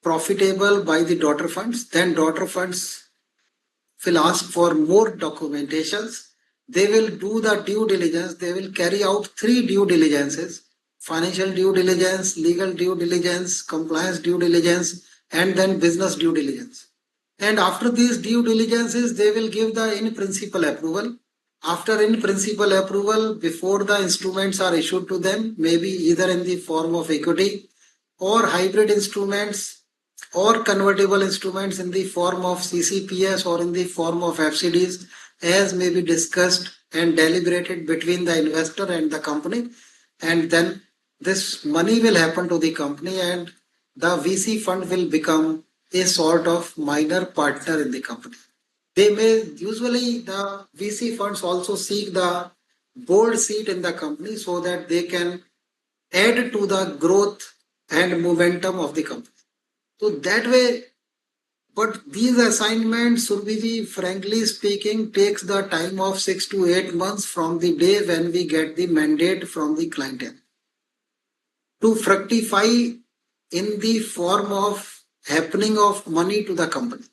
profitable by the daughter funds, then daughter funds will ask for more documentations. They will do the due diligence. They will carry out three due diligences: financial due diligence, legal due diligence, compliance due diligence, and then business due diligence. And after these due diligences, they will give the in principle approval. After in principle approval, before the instruments are issued to them, maybe either in the form of equity or hybrid instruments or convertible instruments in the form of CCPS or in the form of FCDs, as may be discussed and deliberated between the investor and the company. And then this money will happen to the company, and the VC fund will become a sort of minor partner in the company. They may usually, the VC funds also seek the board seat in the company so that they can add to the growth and momentum of the company. So that way, But these assignments, Surbhiji, frankly speaking, takes the time of 6 to 8 months from the day when we get the mandate from the clientele to fructify in the form of happening of money to the company.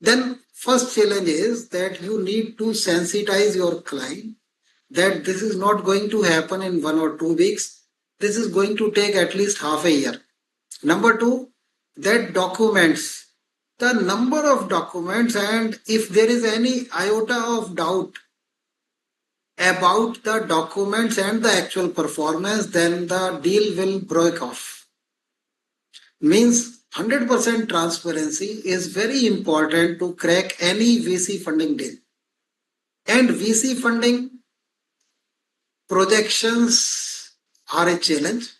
Then first challenge is that you need to sensitize your client that this is not going to happen in 1 or 2 weeks. This is going to take at least half a year. Number two, that documents, the number of documents, and if there is any iota of doubt about the documents and the actual performance, then the deal will break off. Means 100% transparency is very important to crack any VC funding deal. And VC funding projections are a challenge,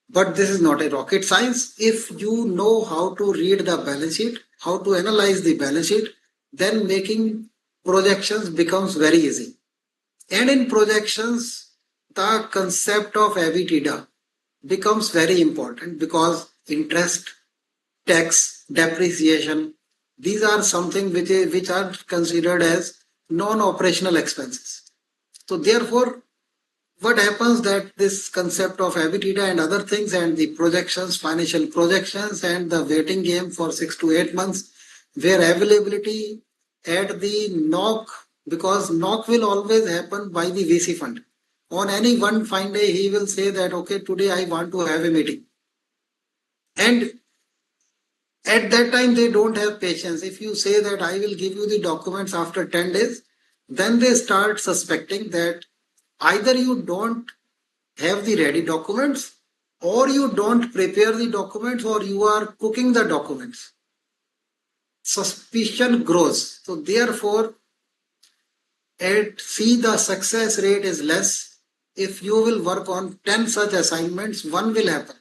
but this is not a rocket science. If you know how to read the balance sheet, how to analyze the balance sheet, then making projections becomes very easy. And in projections, the concept of EBITDA becomes very important because interest, tax, depreciation, these are something which are considered as non-operational expenses. So therefore, what happens that this concept of EBITDA and other things and the projections, financial projections and the waiting game for 6 to 8 months, where availability at the knock, because knock will always happen by the VC fund. On any one fine day, he will say that, okay, today I want to have a meeting. And at that time, they don't have patience. If you say that I will give you the documents after 10 days, then they start suspecting that either you don't have the ready documents or you don't prepare the documents or you are cooking the documents. Suspicion grows. So therefore, at C, the success rate is less. If you will work on 10 such assignments, one will happen.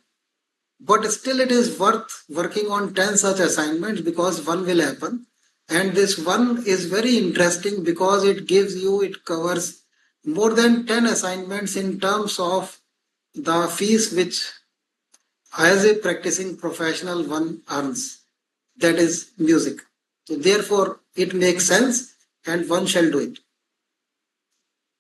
But still it is worth working on 10 such assignments because one will happen. And this one is very interesting because it gives you, it covers more than 10 assignments in terms of the fees which as a practicing professional one earns. That is music. So therefore it makes sense and one shall do it.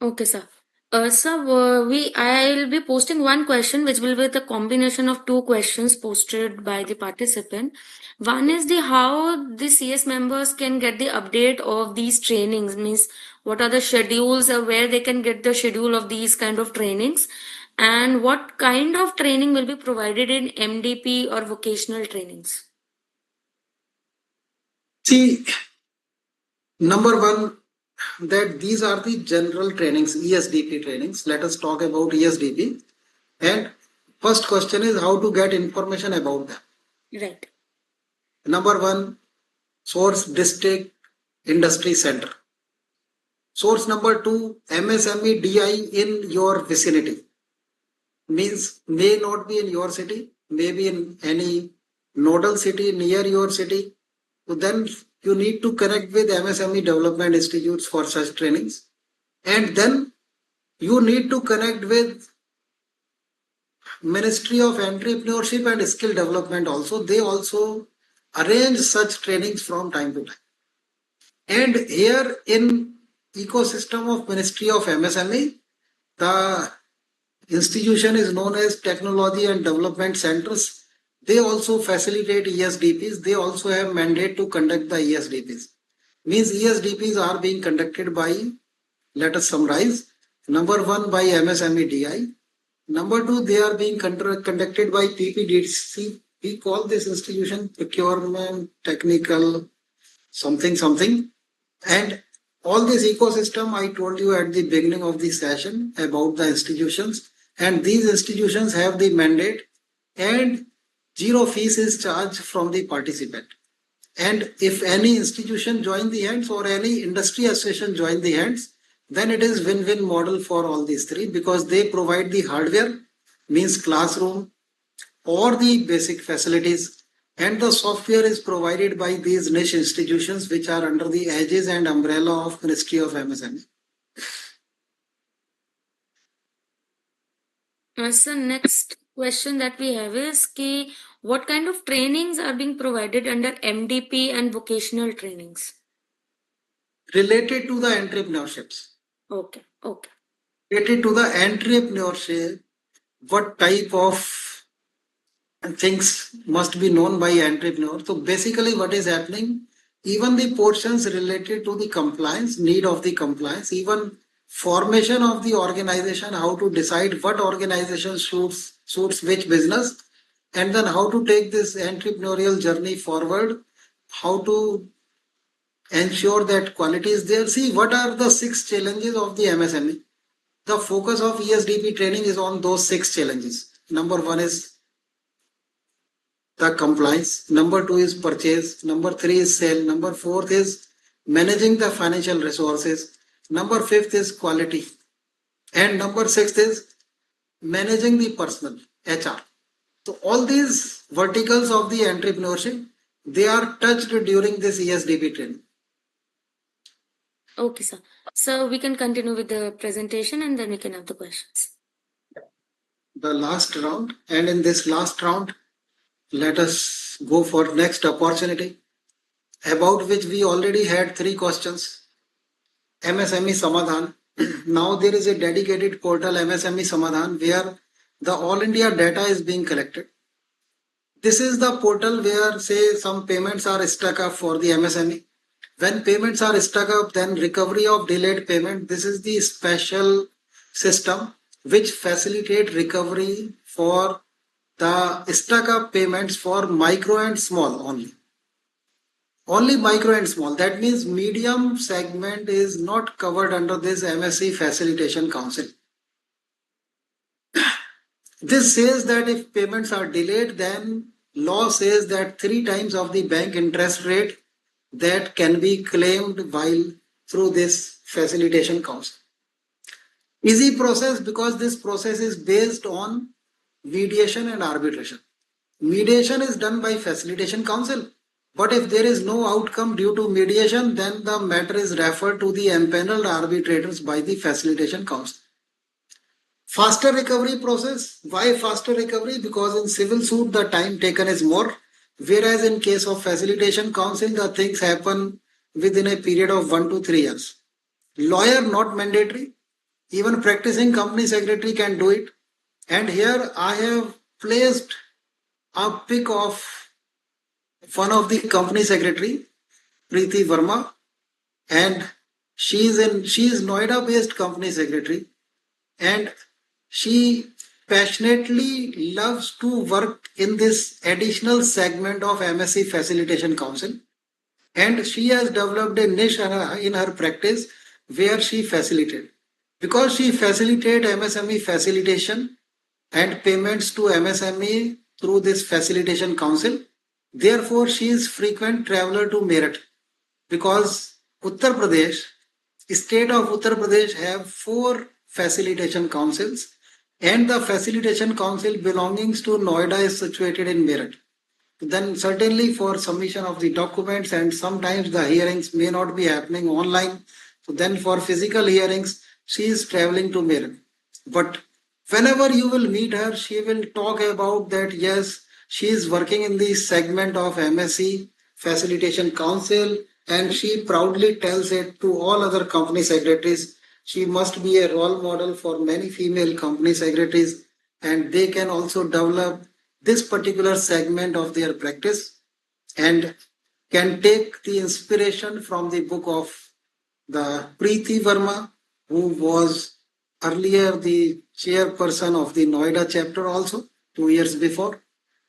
Okay, sir. I'll be posting one question, which will be the combination of two questions posted by the participant. One is the how the CS members can get the update of these trainings, means what are the schedules or where they can get the schedule of these kind of trainings, and what kind of training will be provided in MDP or vocational trainings. See, number one, that these are the general trainings, ESDP trainings. Let us talk about ESDP. And first question is how to get information about them. Right. Number one, source district industry center. Source number two, MSME DI in your vicinity. Means may not be in your city, maybe in any nodal city near your city. So then you need to connect with MSME development institutes for such trainings. And then you need to connect with Ministry of Entrepreneurship and Skill Development also. They also arrange such trainings from time to time. And here in ecosystem of Ministry of MSME, the institution is known as Technology and Development Centers. They also facilitate ESDPs. They also have mandate to conduct the ESDPs. Means ESDPs are being conducted by, let us summarize, number one by MSMEDI. Number two, they are being conducted by PPDC. We call this institution procurement, technical, something. And all this ecosystem I told you at the beginning of the session about the institutions. And these institutions have the mandate and zero fees is charged from the participant. And if any institution join the hands or any industry association join the hands, then it is win-win model for all these three because they provide the hardware, means classroom or the basic facilities, and the software is provided by these niche institutions which are under the aegis and umbrella of Ministry of MSME. So next question that we have is ki, what kind of trainings are being provided under MDP and vocational trainings? Related to the entrepreneurships. Okay. Related to the entrepreneurship, what type of things must be known by entrepreneur. So basically what is happening, even the portions related to the compliance, need of the compliance, even formation of the organization, how to decide what organization suits which business, and then how to take this entrepreneurial journey forward, how to ensure that quality is there. See, what are the 6 challenges of the MSME? The focus of ESDP training is on those 6 challenges. Number one is the compliance. Number two is purchase. Number three is sale. Number fourth is managing the financial resources. Number fifth is quality. And number sixth is managing the personal HR. So all these verticals of the entrepreneurship, they are touched during this ESDP training. Okay, sir. So we can continue with the presentation and then we can have the questions. The last round, and in this last round, let us go for next opportunity, about which we already had 3 questions. MSME Samadhan. Now there is a dedicated portal MSME Samadhan where the all India data is being collected. This is the portal where say some payments are stuck up for the MSME. When payments are stuck up, then recovery of delayed payment. This is the special system which facilitate recovery for the stuck up payments for micro and small only. Only micro and small. That means medium segment is not covered under this MSC Facilitation Council. This says that if payments are delayed, then law says that 3 times of the bank interest rate that can be claimed while through this Facilitation Council. Easy process because this process is based on mediation and arbitration. Mediation is done by Facilitation Council. But if there is no outcome due to mediation, then the matter is referred to the empaneled arbitrators by the Facilitation Council. Faster recovery process. Why faster recovery? Because in civil suit, the time taken is more. Whereas in case of Facilitation Council, the things happen within a period of 1 to 3 years. Lawyer not mandatory. Even practicing company secretary can do it. And here I have placed a pic of one of the company secretary, Preeti Verma, and she is Noida based company secretary, and she passionately loves to work in this additional segment of MSc Facilitation Council, and she has developed a niche in her practice where she facilitated. Because she facilitated MSME facilitation and payments to MSME through this Facilitation Council, therefore she is frequent traveler to Meerut, because Uttar Pradesh, state of Uttar Pradesh have 4 facilitation councils, and the facilitation council belongings to Noida is situated in Meerut. Then certainly for submission of the documents, and sometimes the hearings may not be happening online. So then for physical hearings, she is traveling to Meerut. But whenever you will meet her, she will talk about that, yes, she is working in the segment of MSc Facilitation Council, and she proudly tells it to all other company secretaries. She must be a role model for many female company secretaries, and they can also develop this particular segment of their practice and can take the inspiration from the book of the Preeti Verma, who was earlier the chairperson of the Noida chapter also 2 years before.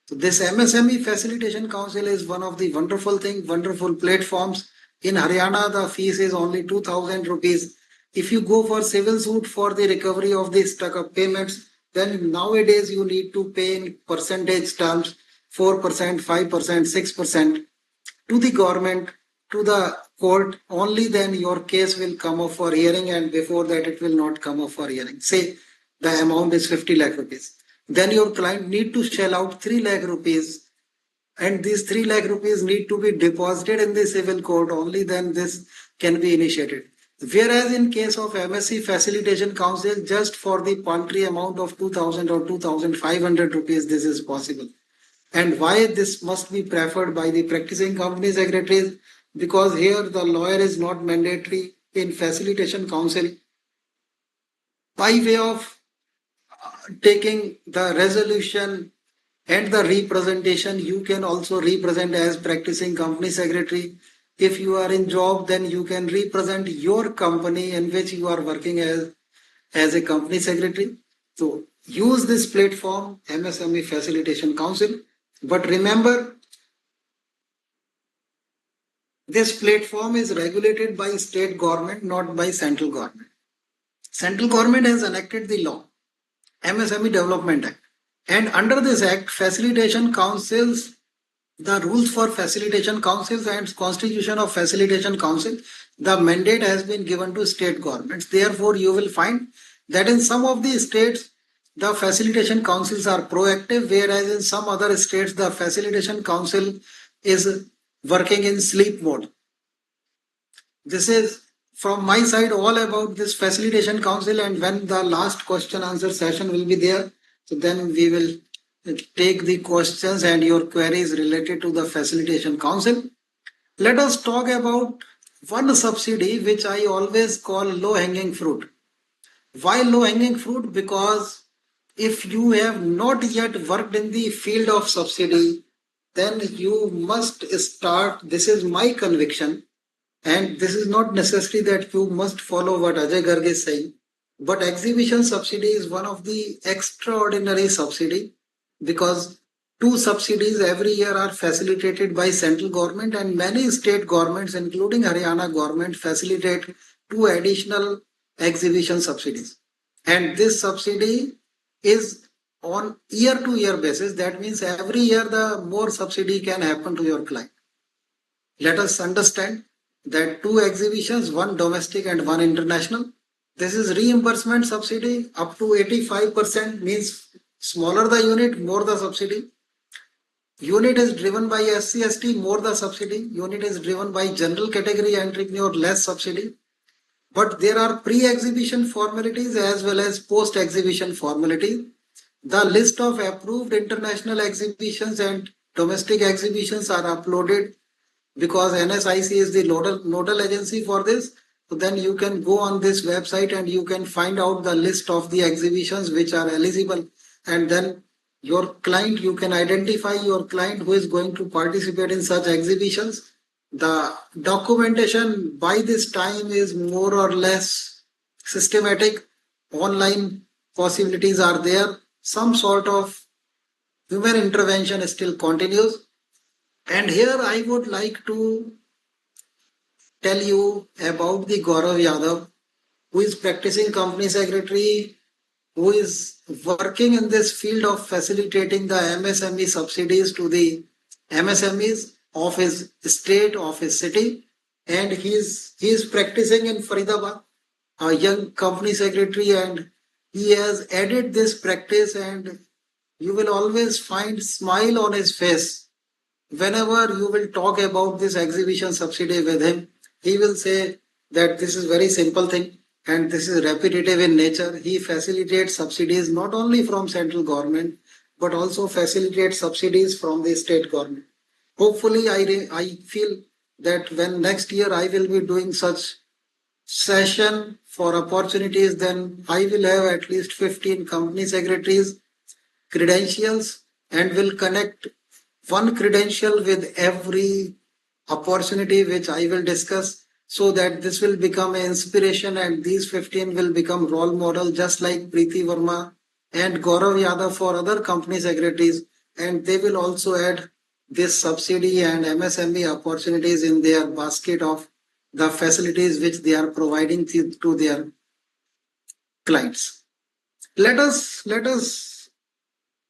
So this MSME Facilitation Council is one of the wonderful things, wonderful platforms. In Haryana, the fees is only 2,000 rupees. If you go for civil suit for the recovery of the stuck up payments, then nowadays you need to pay in percentage terms 4%, 5%, 6% to the government, to the court. Only then your case will come up for hearing, and before that it will not come up for hearing. Say the amount is 50 lakh rupees. Then your client need to shell out 3 lakh rupees, and these 3 lakh rupees need to be deposited in the civil court. Only then this can be initiated. Whereas in case of MSc Facilitation Council, just for the paltry amount of 2000 or 2500 rupees, this is possible. And why this must be preferred by the practicing company secretaries? Because here the lawyer is not mandatory in Facilitation Council. By way of taking the resolution and the representation, you can also represent as practicing company secretary. If you are in job, then you can represent your company in which you are working as a company secretary. So use this platform, MSME Facilitation Council. But remember, this platform is regulated by state government, not by central government. Central government has enacted the law, MSME Development Act. And under this act, facilitation councils, the rules for facilitation councils and constitution of facilitation council, the mandate has been given to state governments. Therefore, you will find that in some of the states, the facilitation councils are proactive, whereas in some other states, the facilitation council is working in sleep mode. This is from my side all about this facilitation council, and when the last question answer session will be there, so then we will take the questions and your queries related to the facilitation council. Let us talk about one subsidy which I always call low hanging fruit. Why low hanging fruit? Because if you have not yet worked in the field of subsidy, then you must start. This is my conviction, and this is not necessary that you must follow what Ajay Garg is saying. But exhibition subsidy is one of the extraordinary subsidy, because two subsidies every year are facilitated by central government, and many state governments, including Haryana government, facilitate two additional exhibition subsidies. And this subsidy is on year to year basis. That means every year the more subsidy can happen to your client. Let us understand that two exhibitions, one domestic and one international. This is reimbursement subsidy up to 85%, means smaller the unit, more the subsidy. Unit is driven by SC/ST, more the subsidy. Unit is driven by general category entrepreneur, less subsidy. But there are pre-exhibition formalities as well as post-exhibition formalities. The list of approved international exhibitions and domestic exhibitions are uploaded, because NSIC is the nodal agency for this. So then you can go on this website and you can find out the list of the exhibitions which are eligible. And then your client, you can identify your client who is going to participate in such exhibitions. The documentation by this time is more or less systematic. Online possibilities are there. Some sort of human intervention still continues. And here I would like to tell you about the Gaurav Yadav, who is practicing company secretary, who is working in this field of facilitating the MSME subsidies to the MSMEs of his state, of his city. And he is practicing in Faridabad, a young company secretary, and he has added this practice, and you will always find smile on his face whenever you will talk about this exhibition subsidy with him. He will say that this is very simple thing and this is repetitive in nature. He facilitates subsidies not only from central government but also facilitates subsidies from the state government. Hopefully, I feel that when next year I will be doing such session for opportunities, then I will have at least 15 company secretaries credentials and will connect one credential with every opportunity which I will discuss, so that this will become an inspiration and these 15 will become role model, just like Preeti Verma and Gaurav Yadav for other company secretaries, and they will also add this subsidy and MSME opportunities in their basket of the facilities which they are providing to their clients. Let us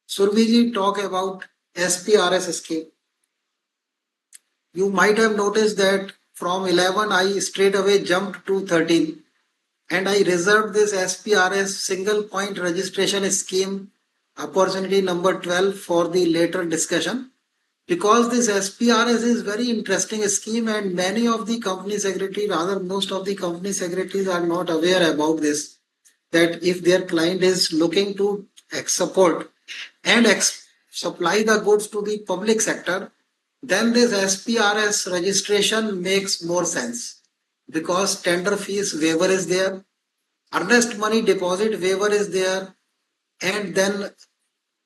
Surbhiji talk about SPRS scheme. You might have noticed that from 11 I straight away jumped to 13, and I reserved this SPRS single point registration scheme opportunity number 12 for the later discussion. because this SPRS is very interesting scheme, and many of the company secretary, rather most of the company secretaries are not aware about this. That if their client is looking to support and supply the goods to the public sector, then this SPRS registration makes more sense because tender fees waiver is there, earnest money deposit waiver is there, and then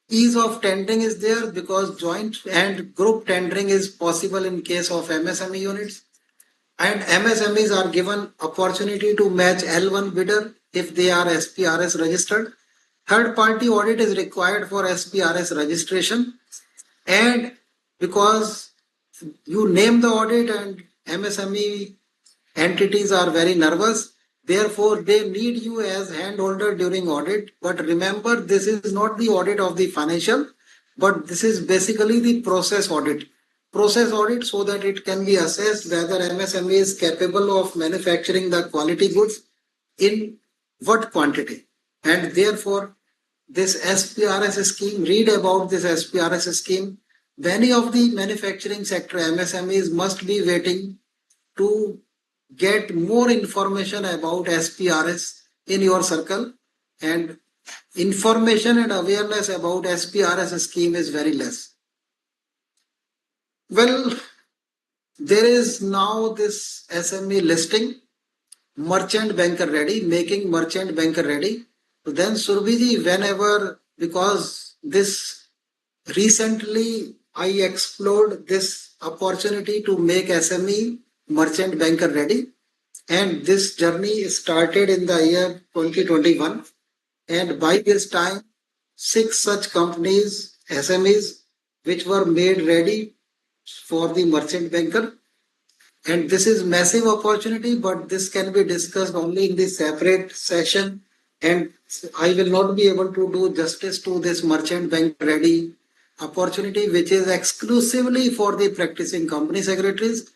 ease of tendering is there because joint and group tendering is possible in case of MSME units. And MSMEs are given opportunity to match L1 bidder if they are SPRS registered. Third party audit is required for SPRS registration. And because you name the audit and MSME entities are very nervous, therefore they need you as handholder during audit. But remember, this is not the audit of the financial, but this is basically the process audit. Process audit so that it can be assessed whether MSME is capable of manufacturing the quality goods in what quantity. And therefore, this SPRS scheme, read about this SPRS scheme. Many of the manufacturing sector MSMEs must be waiting to get more information about SPRS in your circle, and information and awareness about SPRS scheme is very less. Well, there is now this SME listing, merchant banker ready, making merchant banker ready. So then Surbhiji, whenever, because this recently I explored this opportunity to make SME merchant banker ready. And this journey started in the year 2021. And by this time, six such companies, SMEs, which were made ready for the merchant banker. And this is massive opportunity, but this can be discussed only in the separate session. And I will not be able to do justice to this merchant bank ready opportunity, which is exclusively for the practicing company secretaries.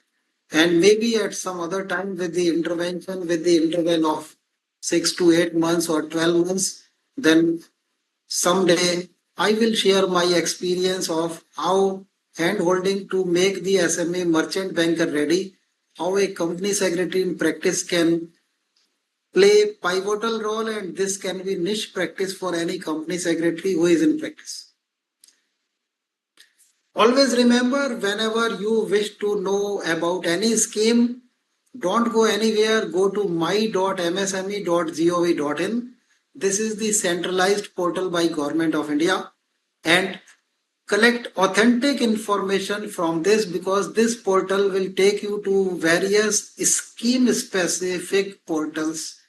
And maybe at some other time with the intervention, with the interval of 6 to 8 months or 12 months, then someday I will share my experience of how hand holding to make the SME merchant banker ready, how a company secretary in practice can play pivotal role, and this can be niche practice for any company secretary who is in practice. Always remember, whenever you wish to know about any scheme, don't go anywhere, go to my.msme.gov.in. This is the centralized portal by Government of India, and collect authentic information from this, because this portal will take you to various scheme specific portals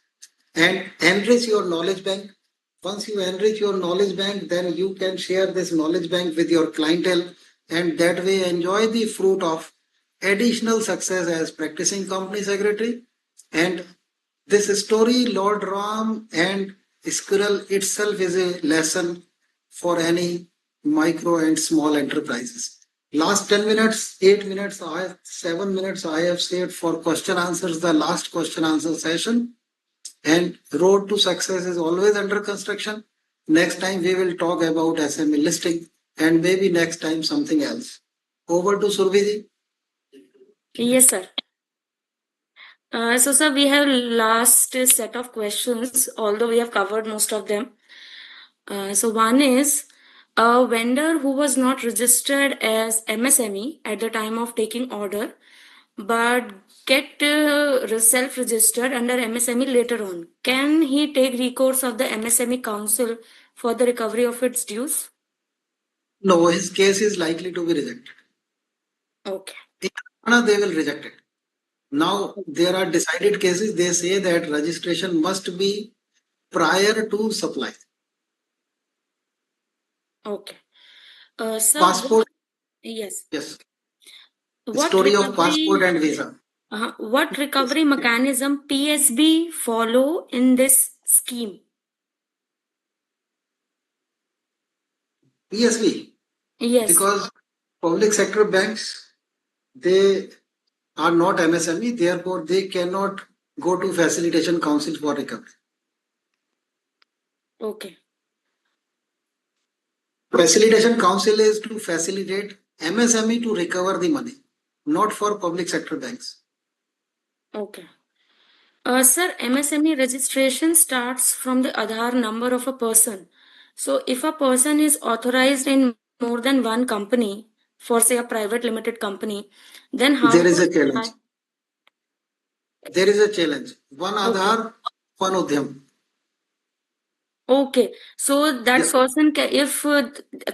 and enrich your knowledge bank. Once you enrich your knowledge bank, then you can share this knowledge bank with your clientele, and that way enjoy the fruit of additional success as practicing company secretary. And this story, Lord Ram and Squirrel itself, is a lesson for any micro and small enterprises. Last 10 minutes, 8 minutes, 7 minutes I have saved for question answers, the last question answer session. And road to success is always under construction. Next time we will talk about SME listing, and maybe next time something else. Over to Surbhiji. Yes, sir. So, sir, we have last set of questions, although we have covered most of them. So, one is a vendor who was not registered as MSME at the time of taking order, but get self-registered under MSME later on. Can he take recourse of the MSME Council for the recovery of its dues? No, his case is likely to be rejected. Okay. They will reject it. Now, there are decided cases, they say that registration must be prior to supply. Okay. Sir, Passport, yes. yes. What Story of passport recovery? and visa. What recovery mechanism PSB follow in this scheme? PSV, Yes. because public sector banks, they are not MSME, therefore they cannot go to facilitation council for recovery. Okay. Facilitation council is to facilitate MSME to recover the money, not for public sector banks. Okay. Sir, MSME registration starts from the Aadhaar number of a person. So, if a person is authorized in more than one company, for say a private limited company, then how There is to a challenge. apply? There is a challenge. One Okay. Aadhaar, one Udhyam. Okay, so that Yeah, person, if a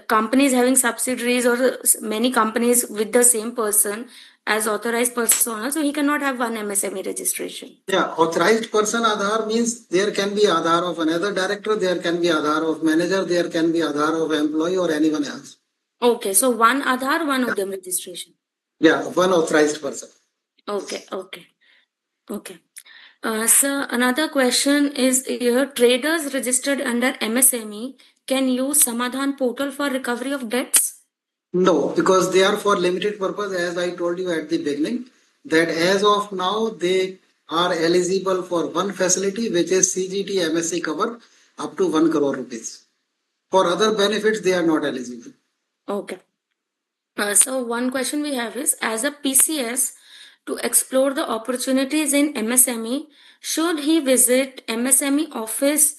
company is having subsidiaries or many companies with the same person as authorized persona, so he cannot have one MSME registration. yeah. Authorized person Aadhaar means there can be Aadhaar of another director, there can be Aadhaar of manager, there can be Aadhaar of employee or anyone else. Okay, so one Aadhaar, one Udyam registration. Yeah, one authorized person. Okay, okay, okay. So another question is here, traders registered under MSME can use Samadhan portal for recovery of debts? No, because they are for limited purpose, as I told you at the beginning, that as of now they are eligible for one facility, which is CGT MSC cover up to 1 crore rupees. For other benefits, they are not eligible. Okay. So one question we have is, as a PCS, to explore the opportunities in MSME, should he visit MSME office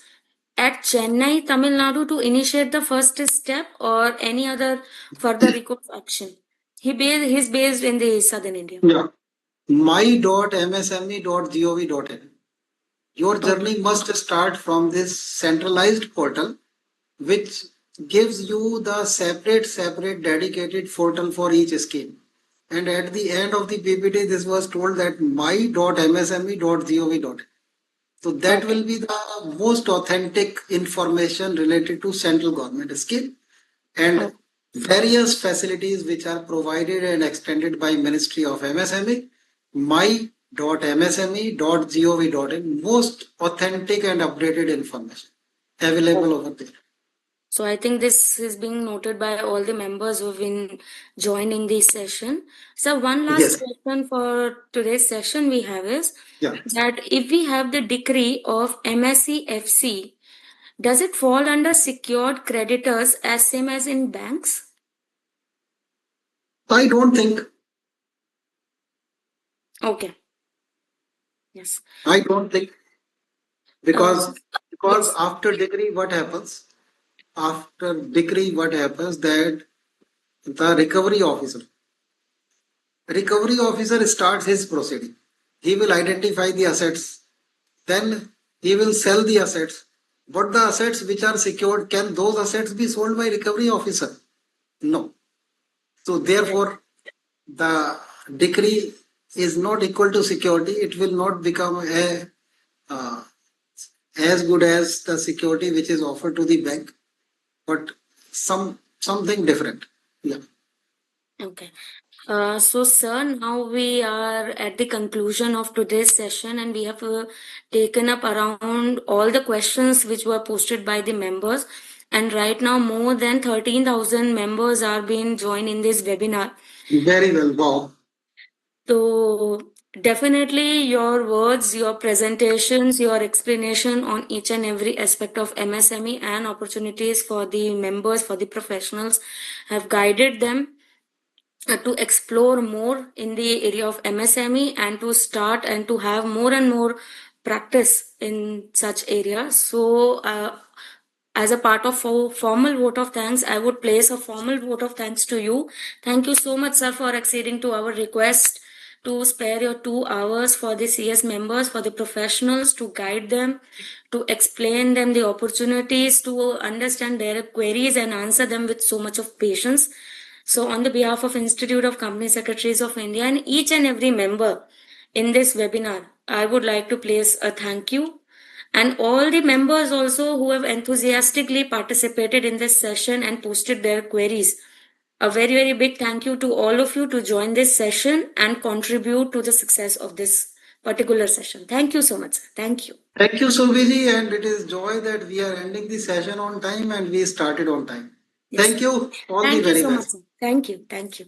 at Chennai, Tamil Nadu to initiate the first step or any other further recourse action? He's based in the southern India. Yeah. my.msme.gov.in. Your Okay. journey must start from this centralized portal, which gives you the separate dedicated portal for each scheme. And at the end of the PPT, this was told that my.msme.gov.in. So that Okay. will be the most authentic information related to central government scheme and Okay. various facilities which are provided and extended by Ministry of MSME. my.msme.gov.in, most authentic and updated information available over there. So I think this is being noted by all the members who've been joining this session. So one last Yes. question for today's session we have is Yeah. that if we have the decree of MSEFC, does it fall under secured creditors as same as in banks? I don't think. Okay. Yes. I don't think Uh, because yes. after degree what happens? After degree what happens that the recovery officer starts his proceeding. He will identify the assets, then he will sell the assets. But the assets which are secured, can those assets be sold by recovery officer? No. So Right. therefore, the decree is not equal to security. It will not become uh, as good as the security which is offered to the bank, but something different. Yeah. Okay. So, sir, now we are at the conclusion of today's session, and we have taken up around all the questions which were posted by the members. And right now, more than 13,000 members are being joined in this webinar. Very well. Wow. So, definitely, your words, your presentations, your explanation on each and every aspect of MSME and opportunities for the members, for the professionals, have guided them to explore more in the area of MSME and to start and to have more and more practice in such areas. So, as a part of formal vote of thanks, I would place a formal vote of thanks to you. Thank you so much, sir, for acceding to our request to spare your 2 hours for the CS members, for the professionals, to guide them, to explain them the opportunities, to understand their queries and answer them with so much of patience. So, on the behalf of Institute of Company Secretaries of India and each and every member in this webinar, I would like to place a thank you. And all the members also who have enthusiastically participated in this session and posted their queries. A very, very big thank you to all of you to join this session and contribute to the success of this particular session. Thank you so much. Thank you. Thank you, Surviji, and it is joy that we are ending the session on time and we started on time. Yes. Thank you. All the Thank you very so much. best. Sir. Thank you. Thank you.